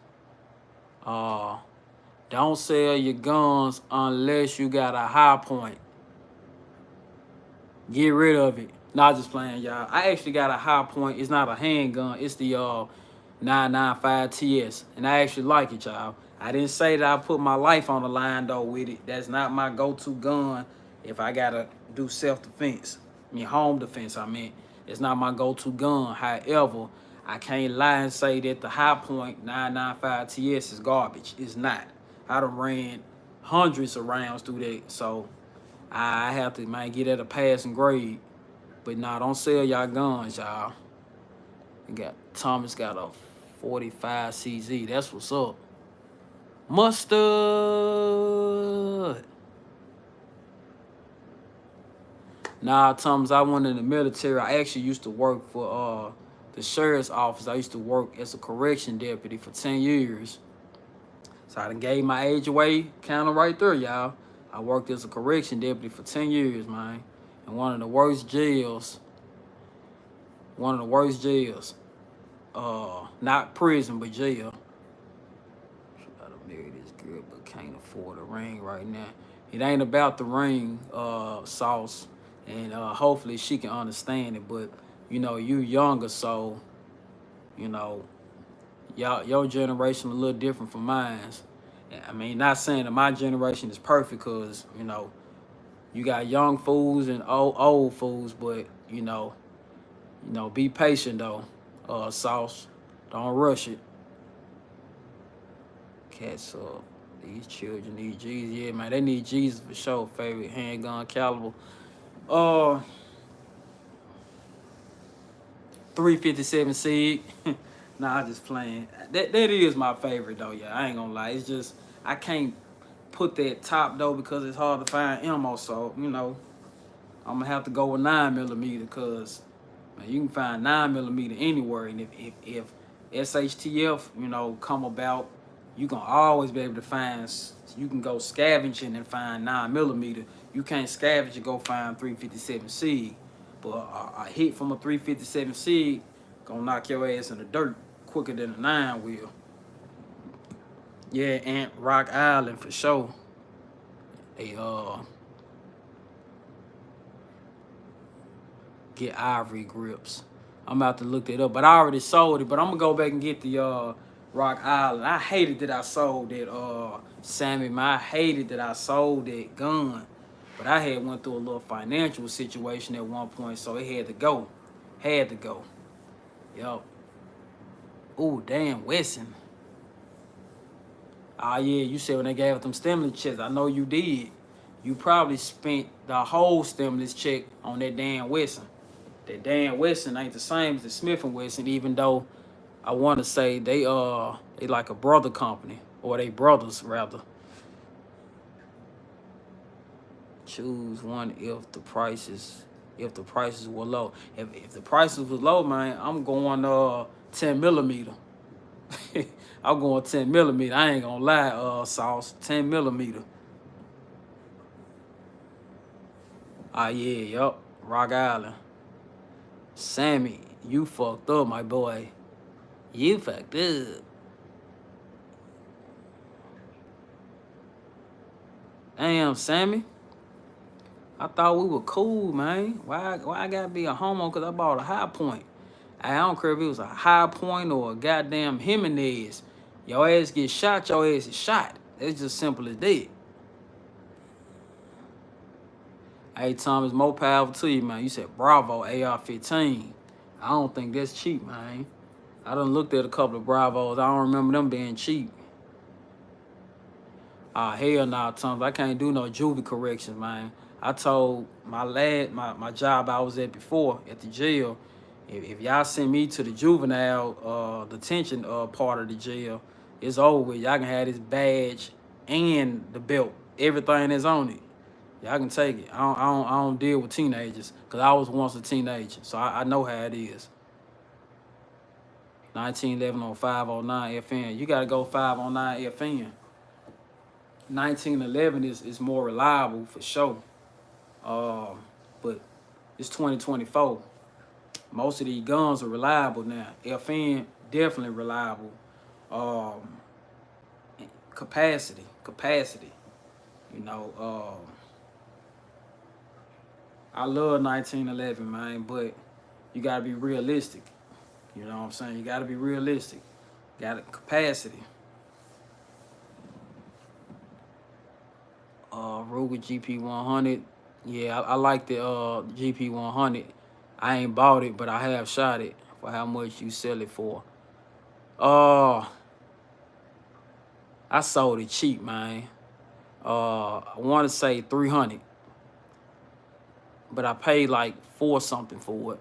Don't sell your guns unless you got a high point. Get rid of it. Not just playing, y'all. I actually got a high point. It's not a handgun. It's the 995 TS, and I actually like it, y'all. I didn't say that I put my life on the line though with it. That's not my go-to gun if I gotta do self-defense. Home defense. It's not my go-to gun. However, I can't lie and say that the high point 995 TS is garbage. It's not. I done ran hundreds of rounds through that, so I have to get at a passing grade. But nah, don't sell y'all guns, y'all. Thomas got a 45 CZ. That's what's up. Mustard. Nah, Thomas, I went in the military. I actually used to work for the sheriff's office. I used to work as a correction deputy for 10 years. So I done gave my age away kind of right there, y'all. I worked as a correction deputy for 10 years, man. In one of the worst jails. One of the worst jails. Not prison, but jail. Gotta marry this girl, but can't afford a ring right now. It ain't about the ring, Sauce. And hopefully she can understand it. But, you know, you younger, so, you know, your generation a little different from mine. I mean, not saying that my generation is perfect, because, you know, you got young fools and old fools, but, you know, be patient though, Sauce. Don't rush it. Cats up. These children need Jesus. Yeah, man, they need Jesus for sure. Favorite handgun caliber. 357 Sig. Nah, I just playing. That is my favorite though, yeah. I ain't gonna lie. It's just I can't put that top though because it's hard to find ammo. So, you know, I'm gonna have to go with 9mm because man, you can find 9mm anywhere. And if SHTF, you know, come about, you can always be able to find. You can go scavenging and find 9mm. You can't scavenge and go find 357 Sig. But a hit from a 357 Sig gonna knock your ass in the dirt quicker than a 9 will. Yeah, and Rock Island for sure. They get ivory grips. I'm about to look that up, but I already sold it. But I'm gonna go back and get the Rock Island. I hated that I sold that Sammy. Man, I hated that I sold that gun. But I had went through a little financial situation at one point, so it had to go. Had to go. Yup. Ooh, damn, Wesson. Ah, yeah, you said when they gave us them stimulus checks. I know you did. You probably spent the whole stimulus check on that damn Wesson. That damn Wesson ain't the same as the Smith & Wesson, even though I want to say they like a brother company, or they brothers rather. Choose one if the prices were low. If the prices was low, man, I'm going 10mm. I'm going 10mm. I ain't gonna lie, Sauce. 10mm. Ah, yeah, yup. Rock Island. Sammy, you fucked up, my boy. You fucked up. Damn, Sammy. I thought we were cool, man. Why I gotta be a homo because I bought a High Point? I don't care if it was a High Point or a goddamn Jimenez. Your ass get shot, your ass is shot. It's just simple as that. Hey, Thomas, more power to you, man. You said Bravo AR-15. I don't think that's cheap, man. I done looked at a couple of Bravos. I don't remember them being cheap. Hell nah, Thomas. I can't do no juvie corrections, man. I told my job I was at before at the jail, if y'all send me to the juvenile detention part of the jail, it's over with. Y'all can have this badge and the belt, everything that's on it. Y'all can take it. I don't deal with teenagers because I was once a teenager, so I know how it is. 1911 on 509 FN. You gotta go 509 FN. 1911 is more reliable for sure. But it's 2024. Most of these guns are reliable now. FN definitely reliable. Capacity. You know, I love 1911, man, but you gotta be realistic. You know what I'm saying? You gotta be realistic. Got a capacity. Ruger GP100. Yeah, I like the GP100. I ain't bought it, but I have shot it. For how much you sell it for? I sold it cheap, man. I want to say 300, but I paid like 4 something for it.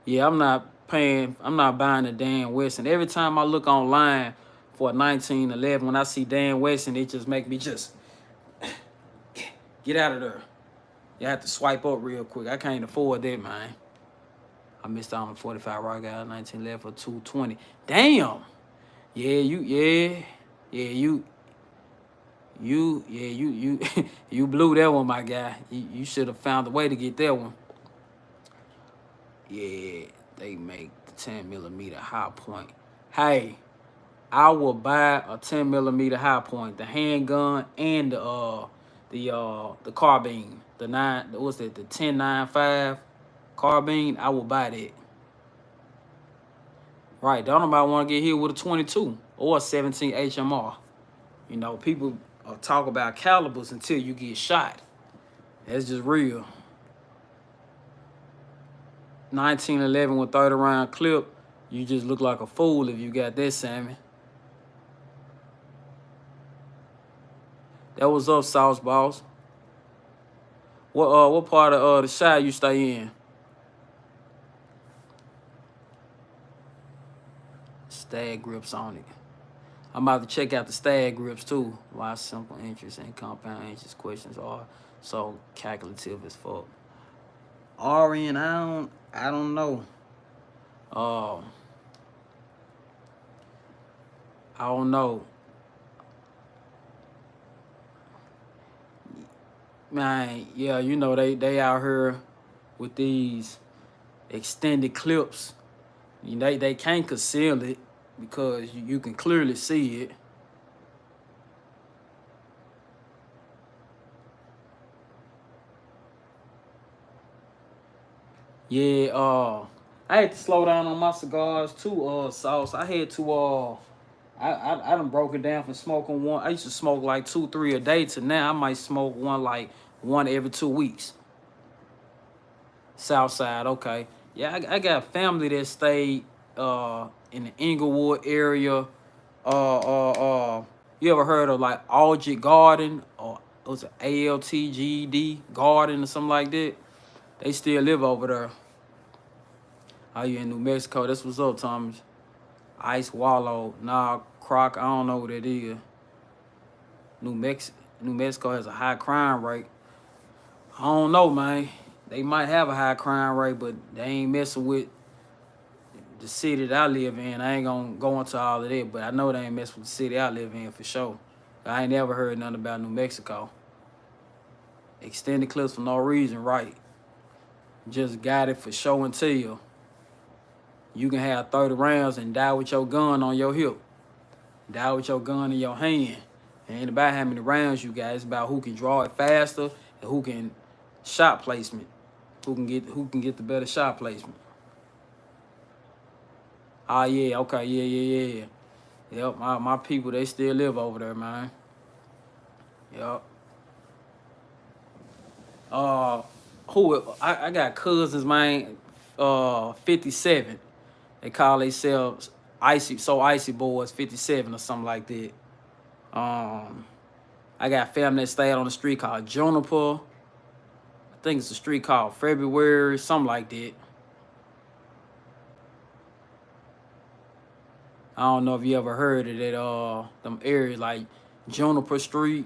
Yeah, I'm not buying a Dan Wesson. Every time I look online for a 1911, when I see Dan Wesson, it just make me just get out of there. You have to swipe up real quick. I can't afford that, man. I missed out on 45 Rock out 1911 for 220. Damn. Yeah, you you blew that one, my guy. You should have found a way to get that one. Yeah, they make the 10mm high point. Hey, I will buy a 10mm high point, the handgun and the carbine, the nine. What's that? The 1095 carbine. I will buy that. Right, don't nobody want to get hit with a 22 or a 17 HMR. You know, people talk about calibers until you get shot. That's just real. 1911 with 30 round clip. You just look like a fool if you got that, Sammy. That was up, Sauce Boss. What part of the shot you stay in? Stag grips on it. I'm about to check out the stag grips too. Why simple interest and compound interest questions are so calculative as fuck. RN, I don't know. I don't know. Man, yeah, you know they out here with these extended clips. You know, they can't conceal it because you can clearly see it. Yeah, I had to slow down on my cigars too, Sauce. I had to I done broke it down from smoking one. I used to smoke like 2, 3 a day to now I might smoke one every 2 weeks. Southside, okay. Yeah, I got family that stayed in the Inglewood area. You ever heard of like Algid Garden or was it ALTGD Garden or something like that? They still live over there. Oh, you in New Mexico? That's what's up, Thomas. Ice Wallow. Nah, Croc, I don't know what it is. New Mexico has a high crime rate. I don't know, man. They might have a high crime rate, but they ain't messing with the city that I live in. I ain't gonna go into all of that, but I know they ain't messing with the city I live in for sure. I ain't never heard nothing about New Mexico. Extended clips for no reason, right? Just got it for show and tell. You can have 30 rounds and die with your gun on your hip. Die with your gun in your hand. It ain't about how many rounds you got. It's about who can draw it faster and who can shot placement. Who can get the better shot placement. Ah, yeah, okay, yeah. Yep, my people, they still live over there, man. Yep. I got cousins, man. 57. They call themselves icy boys, 57 or something like that. I got family that stayed on the street called Juniper. I think it's a street called February, something like that. I don't know if you ever heard of that. Them areas like Juniper Street.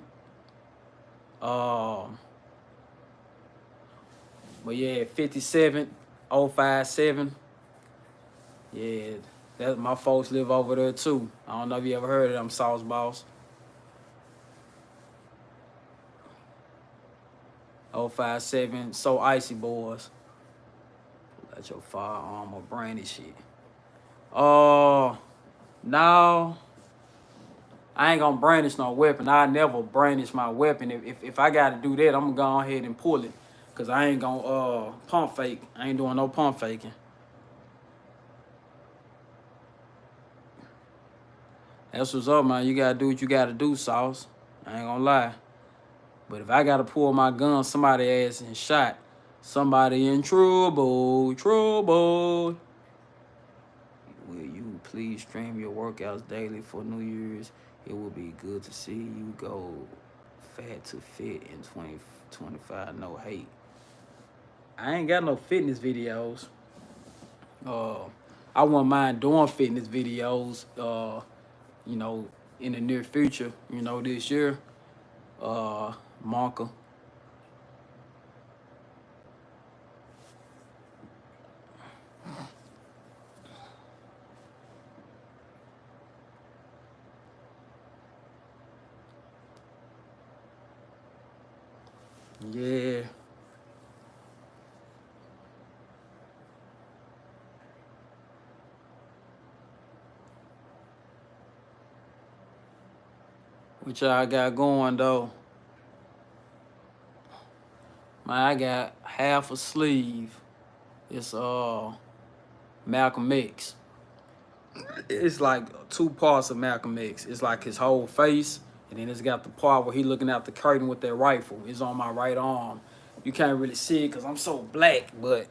But yeah, 57057. Yeah, that my folks live over there too. I don't know if you ever heard of them, Sauce Boss. 057, so icy boys. Let your firearm or brandy shit. No, I ain't gonna brandish no weapon. I never brandish my weapon. If I gotta do that, I'm gonna go ahead and pull it. Cause I ain't gonna pump fake. I ain't doing no pump faking. That's what's up, man. You gotta do what you gotta do, Sauce. I ain't gonna lie. But if I gotta pull my gun, somebody ass and shot, somebody in trouble. Will you please stream your workouts daily for New Year's? It will be good to see you go fat to fit in 2025. No hate. I ain't got no fitness videos. I wouldn't mind doing fitness videos. You know, in the near future. You know, this year. Marker. Yeah. What y'all got going though? Man, I got half a sleeve. It's Malcolm X. It's like two parts of Malcolm X. It's like his whole face, and then it's got the part where he looking out the curtain with that rifle. It's on my right arm. You can't really see it because I'm so black, but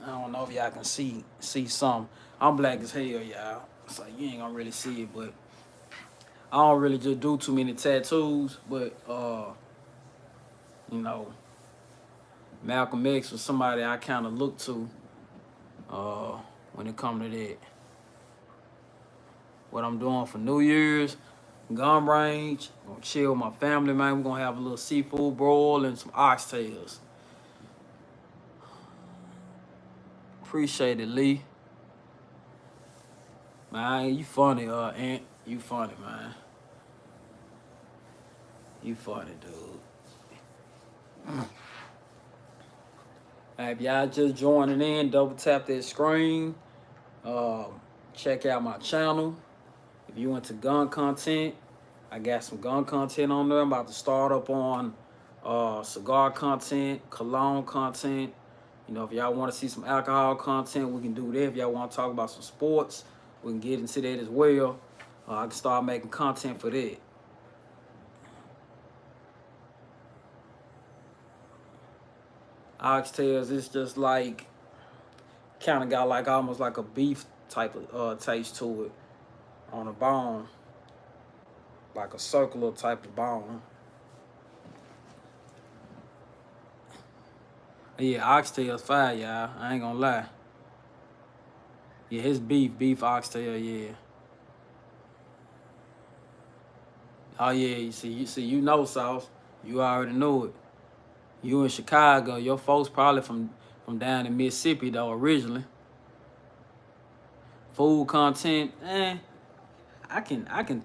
I don't know if y'all can see some. I'm black as hell, y'all. So you ain't gonna really see it, but I don't really just do too many tattoos. But you know, Malcolm X was somebody I kind of look to uh, when it come to that. What I'm doing for New Year's, gun range, gonna chill with my family, man. We're gonna have a little seafood broil and some oxtails. Appreciate it, Lee. Man, you funny, Aunt. You funny, man. You funny, dude. Hey, if y'all just joining in, double tap that screen. Check out my channel. If you into gun content, I got some gun content on there. I'm about to start up on cigar content, cologne content. You know, if y'all want to see some alcohol content, we can do that. If y'all want to talk about some sports, we can get into that as well. I can start making content for that. Oxtails, it's just like, kind of got like almost like a beef type of taste to it on a bone, like a circular type of bone. Yeah, oxtails fire, y'all. I ain't gonna lie. Yeah, his beef oxtail, yeah. Oh yeah, you know Sauce. You already know it. You in Chicago, your folks probably from down in Mississippi though originally. Food content, I can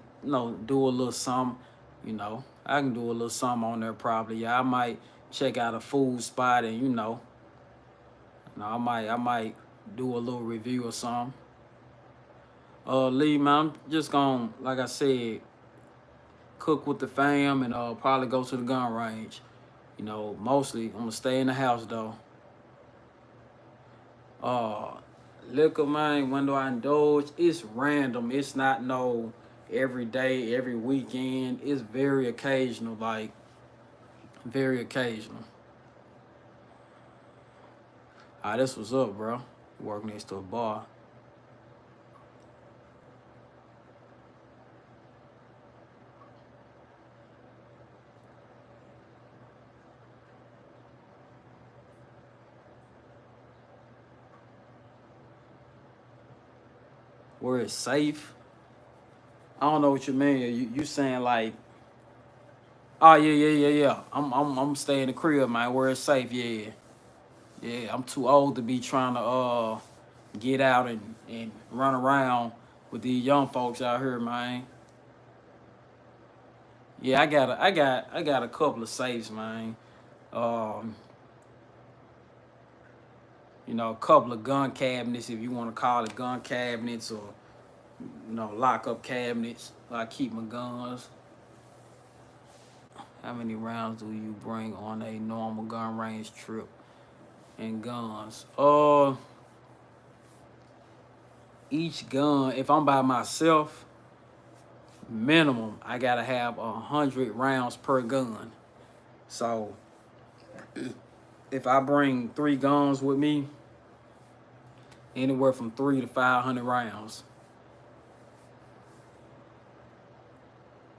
do a little something, I can do a little something on there probably. Yeah, I might check out a food spot and I might do a little review or something. Lee, man, I'm just gonna, like I said, cook with the fam and probably go to the gun range. Mostly I'm gonna stay in the house though. Uh, Liquor, man, when do I indulge? It's random. It's not no every day, every weekend. It's very occasional, like very occasional. This was up, bro. Work next to a bar. Where it's safe. I don't know what you mean. You saying like, oh yeah. I'm staying in the crib, man. Where it's safe, yeah. Yeah, I'm too old to be trying to get out and run around with these young folks out here, man. Yeah, I got a couple of safes, man. Um, a couple of gun cabinets, if you want to call it gun cabinets, or lock up cabinets. I keep my guns. How many rounds do you bring on a normal gun range trip and guns? Each gun, if I'm by myself, minimum I gotta have 100 rounds per gun. So if I bring 3 guns with me, anywhere from 3 to 500 rounds.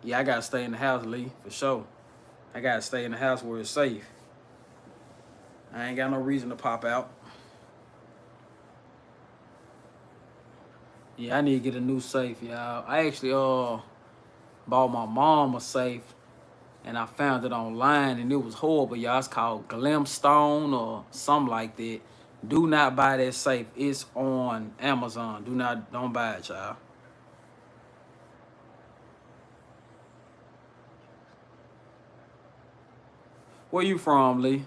Yeah, I gotta stay in the house, Lee, for sure. I gotta stay in the house where it's safe. I ain't got no reason to pop out. Yeah, I need to get a new safe, y'all. I actually bought my mom a safe, and I found it online, and it was horrible, y'all. It's called Glimstone or something like that. Do not buy that safe. It's on Amazon. Don't buy it, y'all. Where you from, Lee?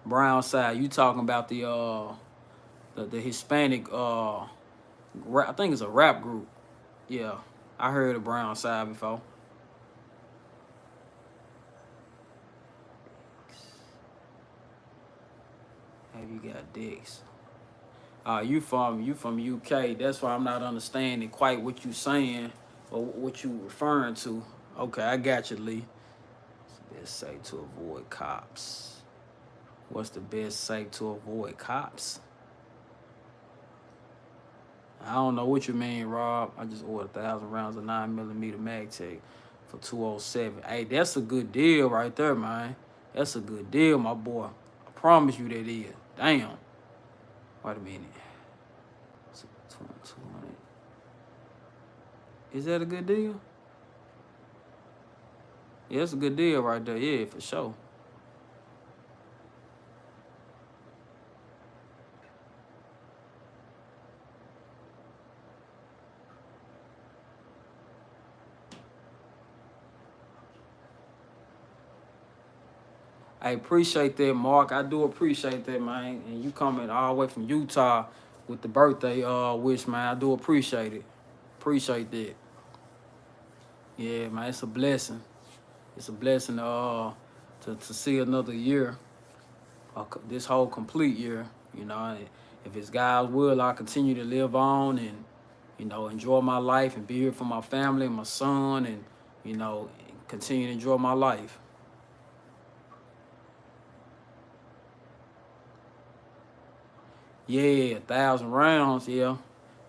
Brown side. You talking about the Hispanic I think it's a rap group. Yeah, I heard of Brown side before. Have you got dicks? You from UK. That's why I'm not understanding quite what you saying or what you referring to. Okay, I got you, Lee. Best safe to avoid cops. What's the best safe to avoid cops? I don't know what you mean, Rob. I just ordered 1,000 rounds of 9mm MagTech for 207. Hey, that's a good deal right there, man. That's a good deal, my boy. I promise you that is. Damn. Wait a minute. 200. Is that a good deal? Yeah, it's a good deal right there. Yeah, for sure. I appreciate that, Mark. I do appreciate that, man. And you coming all the way from Utah with the birthday wish, man. I do appreciate it. Appreciate that. Yeah, man, it's a blessing. It's a blessing to see another year, this whole complete year. You know, and if it's God's will, I'll continue to live on and, you know, enjoy my life and be here for my family and my son and, you know, continue to enjoy my life. Yeah, 1,000 rounds, yeah.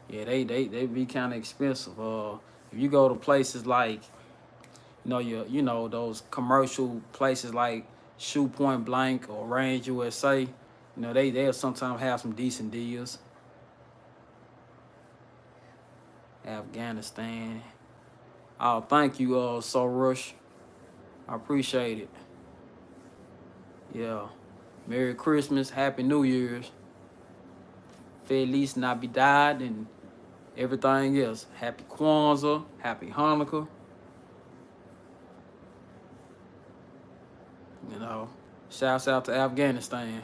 Yeah, they be kind of expensive. If you go to places like, you know those commercial places like Shoe Point Blank or Range USA, you know they'll sometimes have some decent deals. Afghanistan. Oh, thank you, So Rush. I appreciate it. Yeah. Merry Christmas, Happy New Year's, Feliz Navidad, and everything else. Happy Kwanzaa, Happy Hanukkah. You know, shouts out to Afghanistan.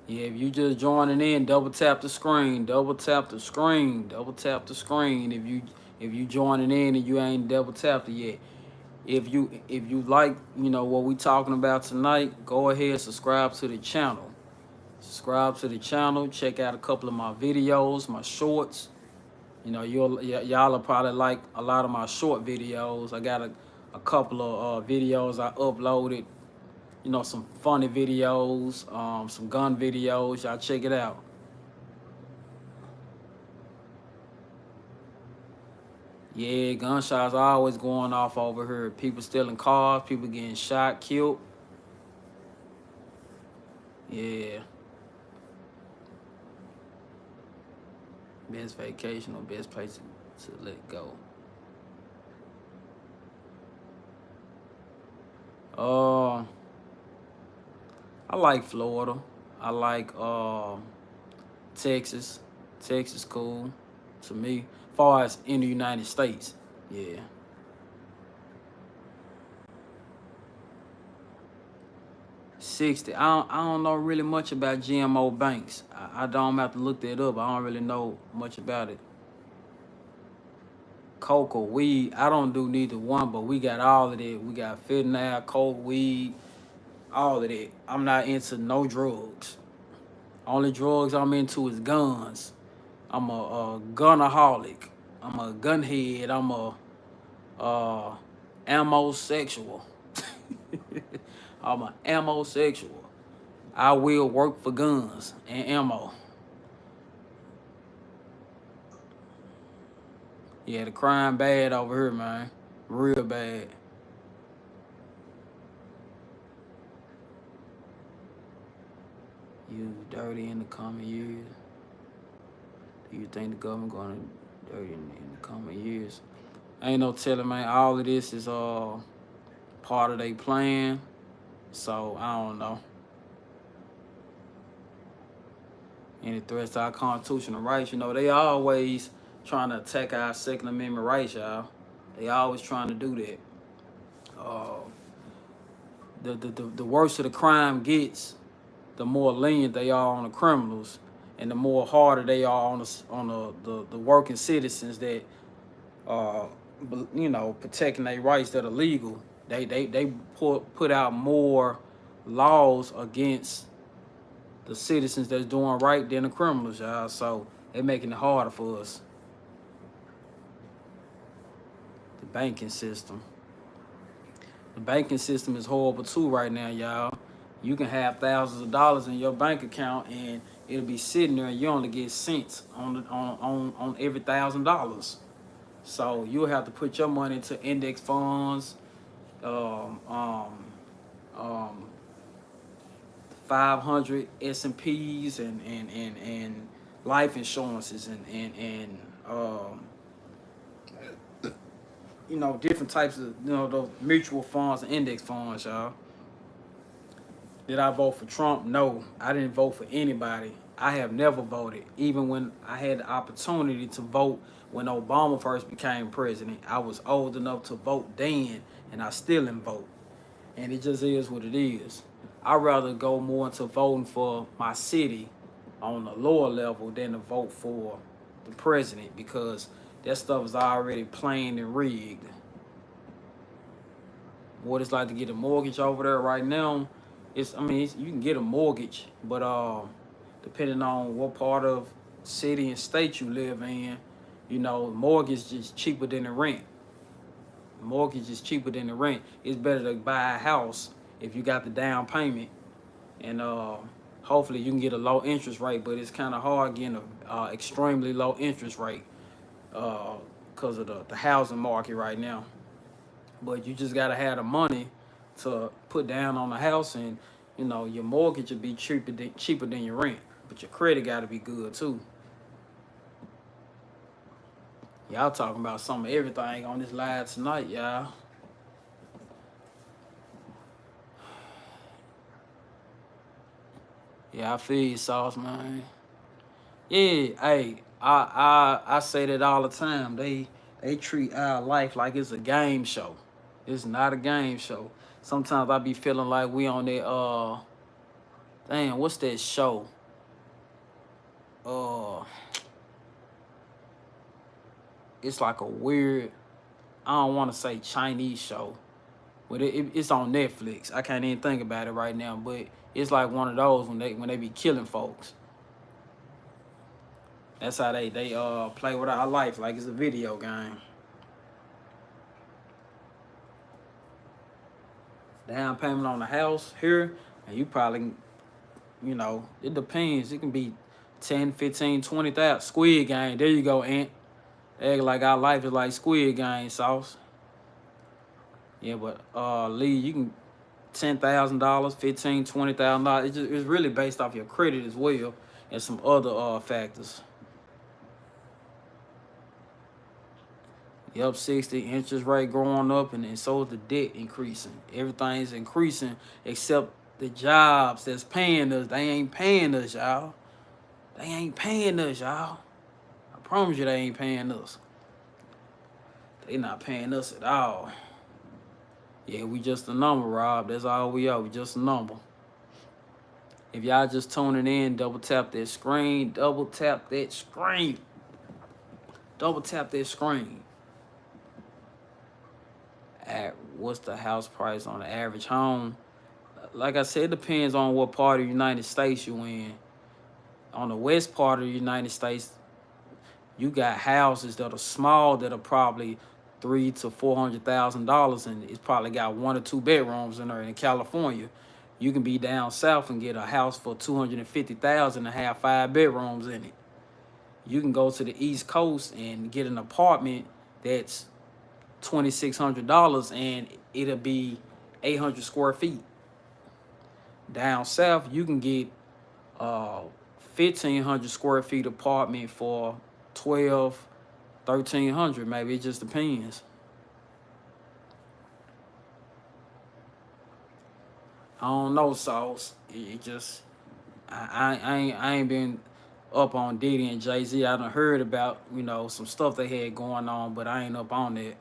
Yeah, if you just joining in, double tap the screen, double tap the screen, double tap the screen. If you joining in and you ain't double tapped it yet. If you like, you know, what we talking about tonight, go ahead, subscribe to the channel. Subscribe to the channel, check out a couple of my videos, my shorts. You know, y'all will probably like a lot of my short videos. I got a couple of videos I uploaded. You know, some funny videos, some gun videos. Y'all check it out. Yeah, gunshots are always going off over here. People stealing cars, people getting shot, killed. Yeah. Best vacation or best place to let go. Uh, I like Florida. I like Texas. Texas cool to me. Far as in the United States. Yeah. 60. I don't know really much about GMO banks. I don't have to look that up. I don't really know much about it. Coca, weed. I don't do neither one, but we got all of that. We got fentanyl, coke, weed, all of that. I'm not into no drugs. Only drugs I'm into is guns. I'm a gunaholic. I'm a gunhead. I'm a ammo sexual. I'm an ammo sexual. I will work for guns and ammo. Yeah, the crime bad over here, man. Real bad. You dirty in the coming years. Do you think the government gonna dirty in the coming years? Ain't no telling, man. All of this is part of their plan. So I don't know. Any threats to our constitutional rights, they always trying to attack our Second Amendment rights, y'all. They always trying to do that. Uh, the worse of the crime gets, the more lenient they are on the criminals, and the more harder they are on the working citizens that uh protecting their rights that are legal. They put out more laws against the citizens that's doing right than the criminals, y'all. So they making it harder for us. The banking system. The banking system is horrible too right now, y'all. You can have thousands of dollars in your bank account and it'll be sitting there and you only get cents on every $1,000. So you'll have to put your money into index funds, um, um, um, 500 S&Ps and life insurances and different types of those mutual funds and index funds, y'all. Did I vote for Trump? No, I didn't vote for anybody. I have never voted, even when I had the opportunity to vote when Obama first became president. I was old enough to vote then, and I still didn't vote. And it just is what it is. I'd rather go more into voting for my city on the lower level than to vote for the president, because that stuff is already plain and rigged. What it's like to get a mortgage over there right now, you can get a mortgage, but depending on what part of city and state you live in, mortgage is cheaper than the rent. Mortgage is cheaper than the rent. It's better to buy a house if you got the down payment, and hopefully you can get a low interest rate. But it's kind of hard getting a extremely low interest rate because of the housing market right now. But you just gotta have the money to put down on the house, and your mortgage will be cheaper than your rent. But your credit gotta be good too. Y'all talking about some of everything on this live tonight, y'all. Yeah, I feel you, Sauce, man. Yeah, hey, I say that all the time. They treat our life like it's a game show. It's not a game show. Sometimes I be feeling like we on that damn, what's that show? Uh it's like a weird, I don't want to say Chinese show, but it's on Netflix. I can't even think about it right now, but it's like one of those when they be killing folks. That's how they play with our life like it's a video game. Down payment on the house here, and you probably, it depends. It can be 10, 15, 20,000. Squid Game. There you go, Ant. They act like our life is like Squid Game, Sauce. Yeah, but Lee, you can $10,000, $15,000, $20,000. It's really based off your credit as well, and some other factors. Yup, 60, interest rate growing up, and so is the debt increasing. Everything's increasing except the jobs that's paying us. They ain't paying us, y'all. They ain't paying us, y'all. I promise you they ain't paying us. They not paying us at all. Yeah, we just a number, Rob. That's all we are. We just a number. If y'all just tuning in, double tap that screen. Double tap that screen. Double tap that screen. At what's the house price on the average home? Like I said, it depends on what part of the United States you in. On the west part of the United States, you got houses that are small that are probably $300,000 to $400,000, and it's probably got 1 or 2 bedrooms in there. In California, you can be down south and get a house for $250,000 and have 5 bedrooms in it. You can go to the East Coast and get an apartment that's $2,600 and it'll be 800 square feet. Down south, you can get 1,500 square feet apartment for 12, 1,300 maybe. It just depends. I don't know, Sauce. It just I ain't been up on Diddy and Jay-Z. I done heard about, you know, some stuff they had going on, but I ain't up on it.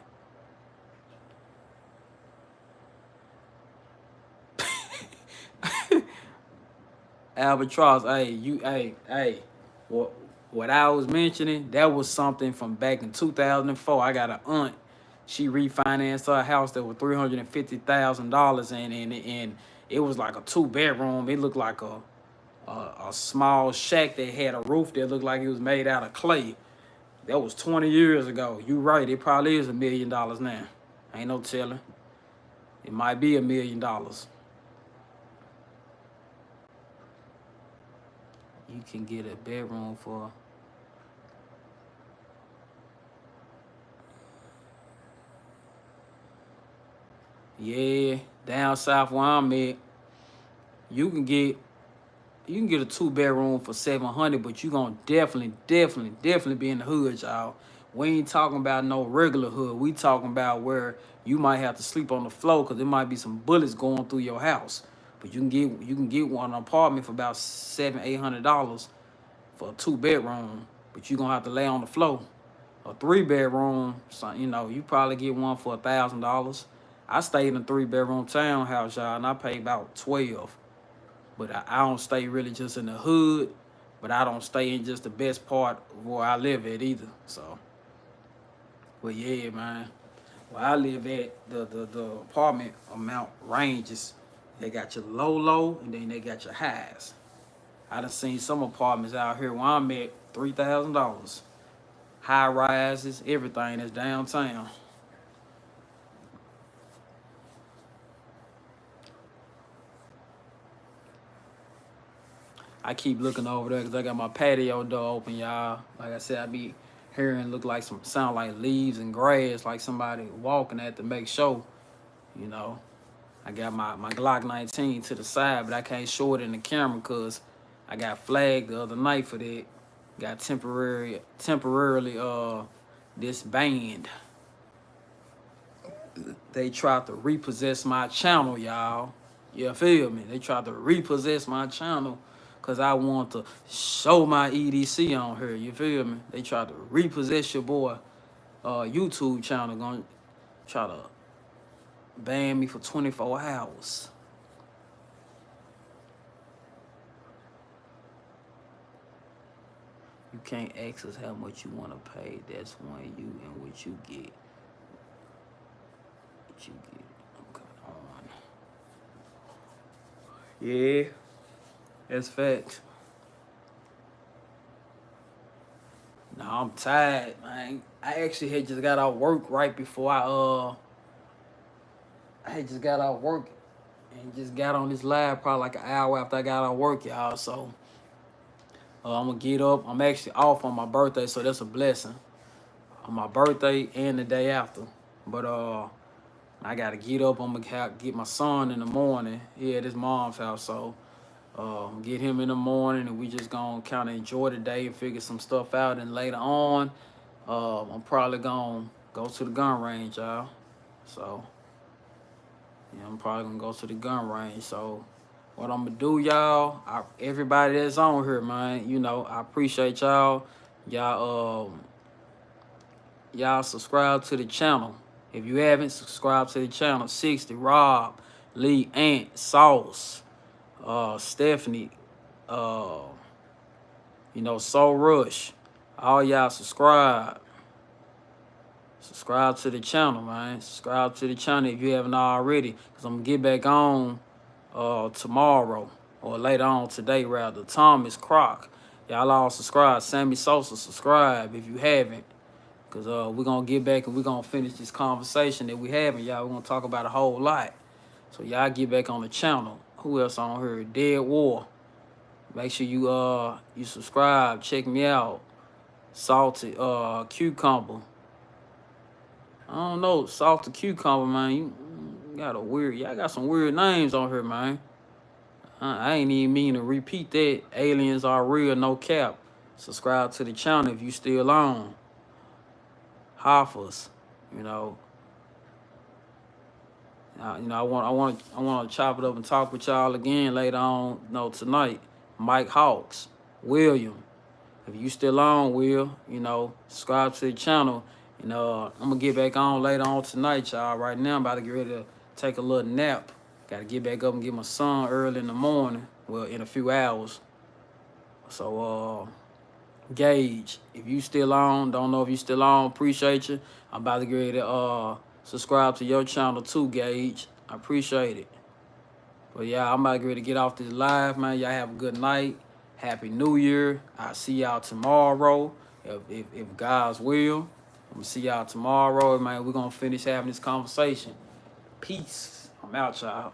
Albatross, hey. What what I was mentioning, that was something from back in 2004. I got an aunt. She refinanced her house that was $350,000, and it was like a 2 bedroom. It looked like a small shack that had a roof that looked like it was made out of clay. That was 20 years ago. You right, it probably is $1 million now. Ain't no telling. It might be $1 million. You can get a bedroom for, yeah, down south where I'm at, you can get you can get a 2 bedroom for 700, but you gonna definitely be in the hood, y'all. We ain't talking about no regular hood. We talking about where you might have to sleep on the floor because there might be some bullets going through your house. But you can get one apartment for about $700-800 for a 2 bedroom, but you gonna have to lay on the floor. A 3 bedroom, so you probably get one for $1,000. I stayed in a 3 bedroom townhouse, y'all, and I paid about 12. But I don't stay really just in the hood, but I don't stay in just the best part of where I live at either. So, but yeah, man, where I live at, the apartment amount ranges. They got your low, and then they got your highs. I done seen some apartments out here where I'm at, $3,000. High rises, everything that's downtown. I keep looking over there because I got my patio door open, y'all. Like I said, I be hearing look like some sound like leaves and grass, like somebody walking at to make sure, you know. I got my Glock 19 to the side, but I can't show it in the camera because I got flagged the other night for that. Got temporarily disbanded. They tried to repossess my channel, y'all. You feel me? They tried to repossess my channel because I want to show my EDC on her. You feel me? They tried to repossess your boy YouTube channel. Gonna try to ban me for 24 hours. You can't ask us how much you want to pay. That's when you and what you get. What you get. Okay, on. Yeah, that's facts. No, I'm tired, man. I actually had just got out work right before I had just got out work and just got on this live probably like an hour after I got out work, y'all. So I'm gonna get up. I'm actually off on my birthday, so that's a blessing. On my birthday and the day after. But I gotta get up. I'm gonna get my son in the morning. He at his mom's house, so get him in the morning, and we just gonna kind of enjoy the day and figure some stuff out. And later on, I'm probably gonna go to the gun range, y'all. So yeah, I'm probably gonna go to the gun range. So what I'm gonna do, y'all, everybody that's on here, man, I appreciate y'all. Y'all subscribe to the channel. If you haven't subscribed to the channel, 60, Rob, Lee, Ant, Sauce, Stephanie, uh, Soul Rush. All y'all subscribe. Subscribe to the channel, man. Subscribe to the channel if you haven't already. Because I'm going to get back on tomorrow. Or later on today, rather. Thomas Croc. Y'all all subscribe. Sammy Sosa, subscribe if you haven't. Because we're going to get back and we're going to finish this conversation that we having. Y'all, we're going to talk about a whole lot. So y'all get back on the channel. Who else on here? Dead War. Make sure you subscribe. Check me out. Salted Cucumber. I don't know. Salted Cucumber, man. You got y'all got some weird names on here, man. I ain't even mean to repeat that. Aliens are real, no cap. Subscribe to the channel if you still on. Hoffers, I want to chop it up and talk with y'all again later on. Tonight. Mike Hawks, William. If you still on, Will, subscribe to the channel. I'm gonna get back on later on tonight, y'all. Right now, I'm about to get ready to take a little nap. Got to get back up and get my son early in the morning. Well, in a few hours. So, Gage, if you still on, don't know if you still on, appreciate you. I'm about to get ready to subscribe to your channel too, Gage. I appreciate it. But yeah, I'm about to get ready to get off this live, man. Y'all have a good night. Happy New Year. I'll see y'all tomorrow. If God's will. I'm gonna see y'all tomorrow, man. We're gonna finish having this conversation. Peace. I'm out, y'all.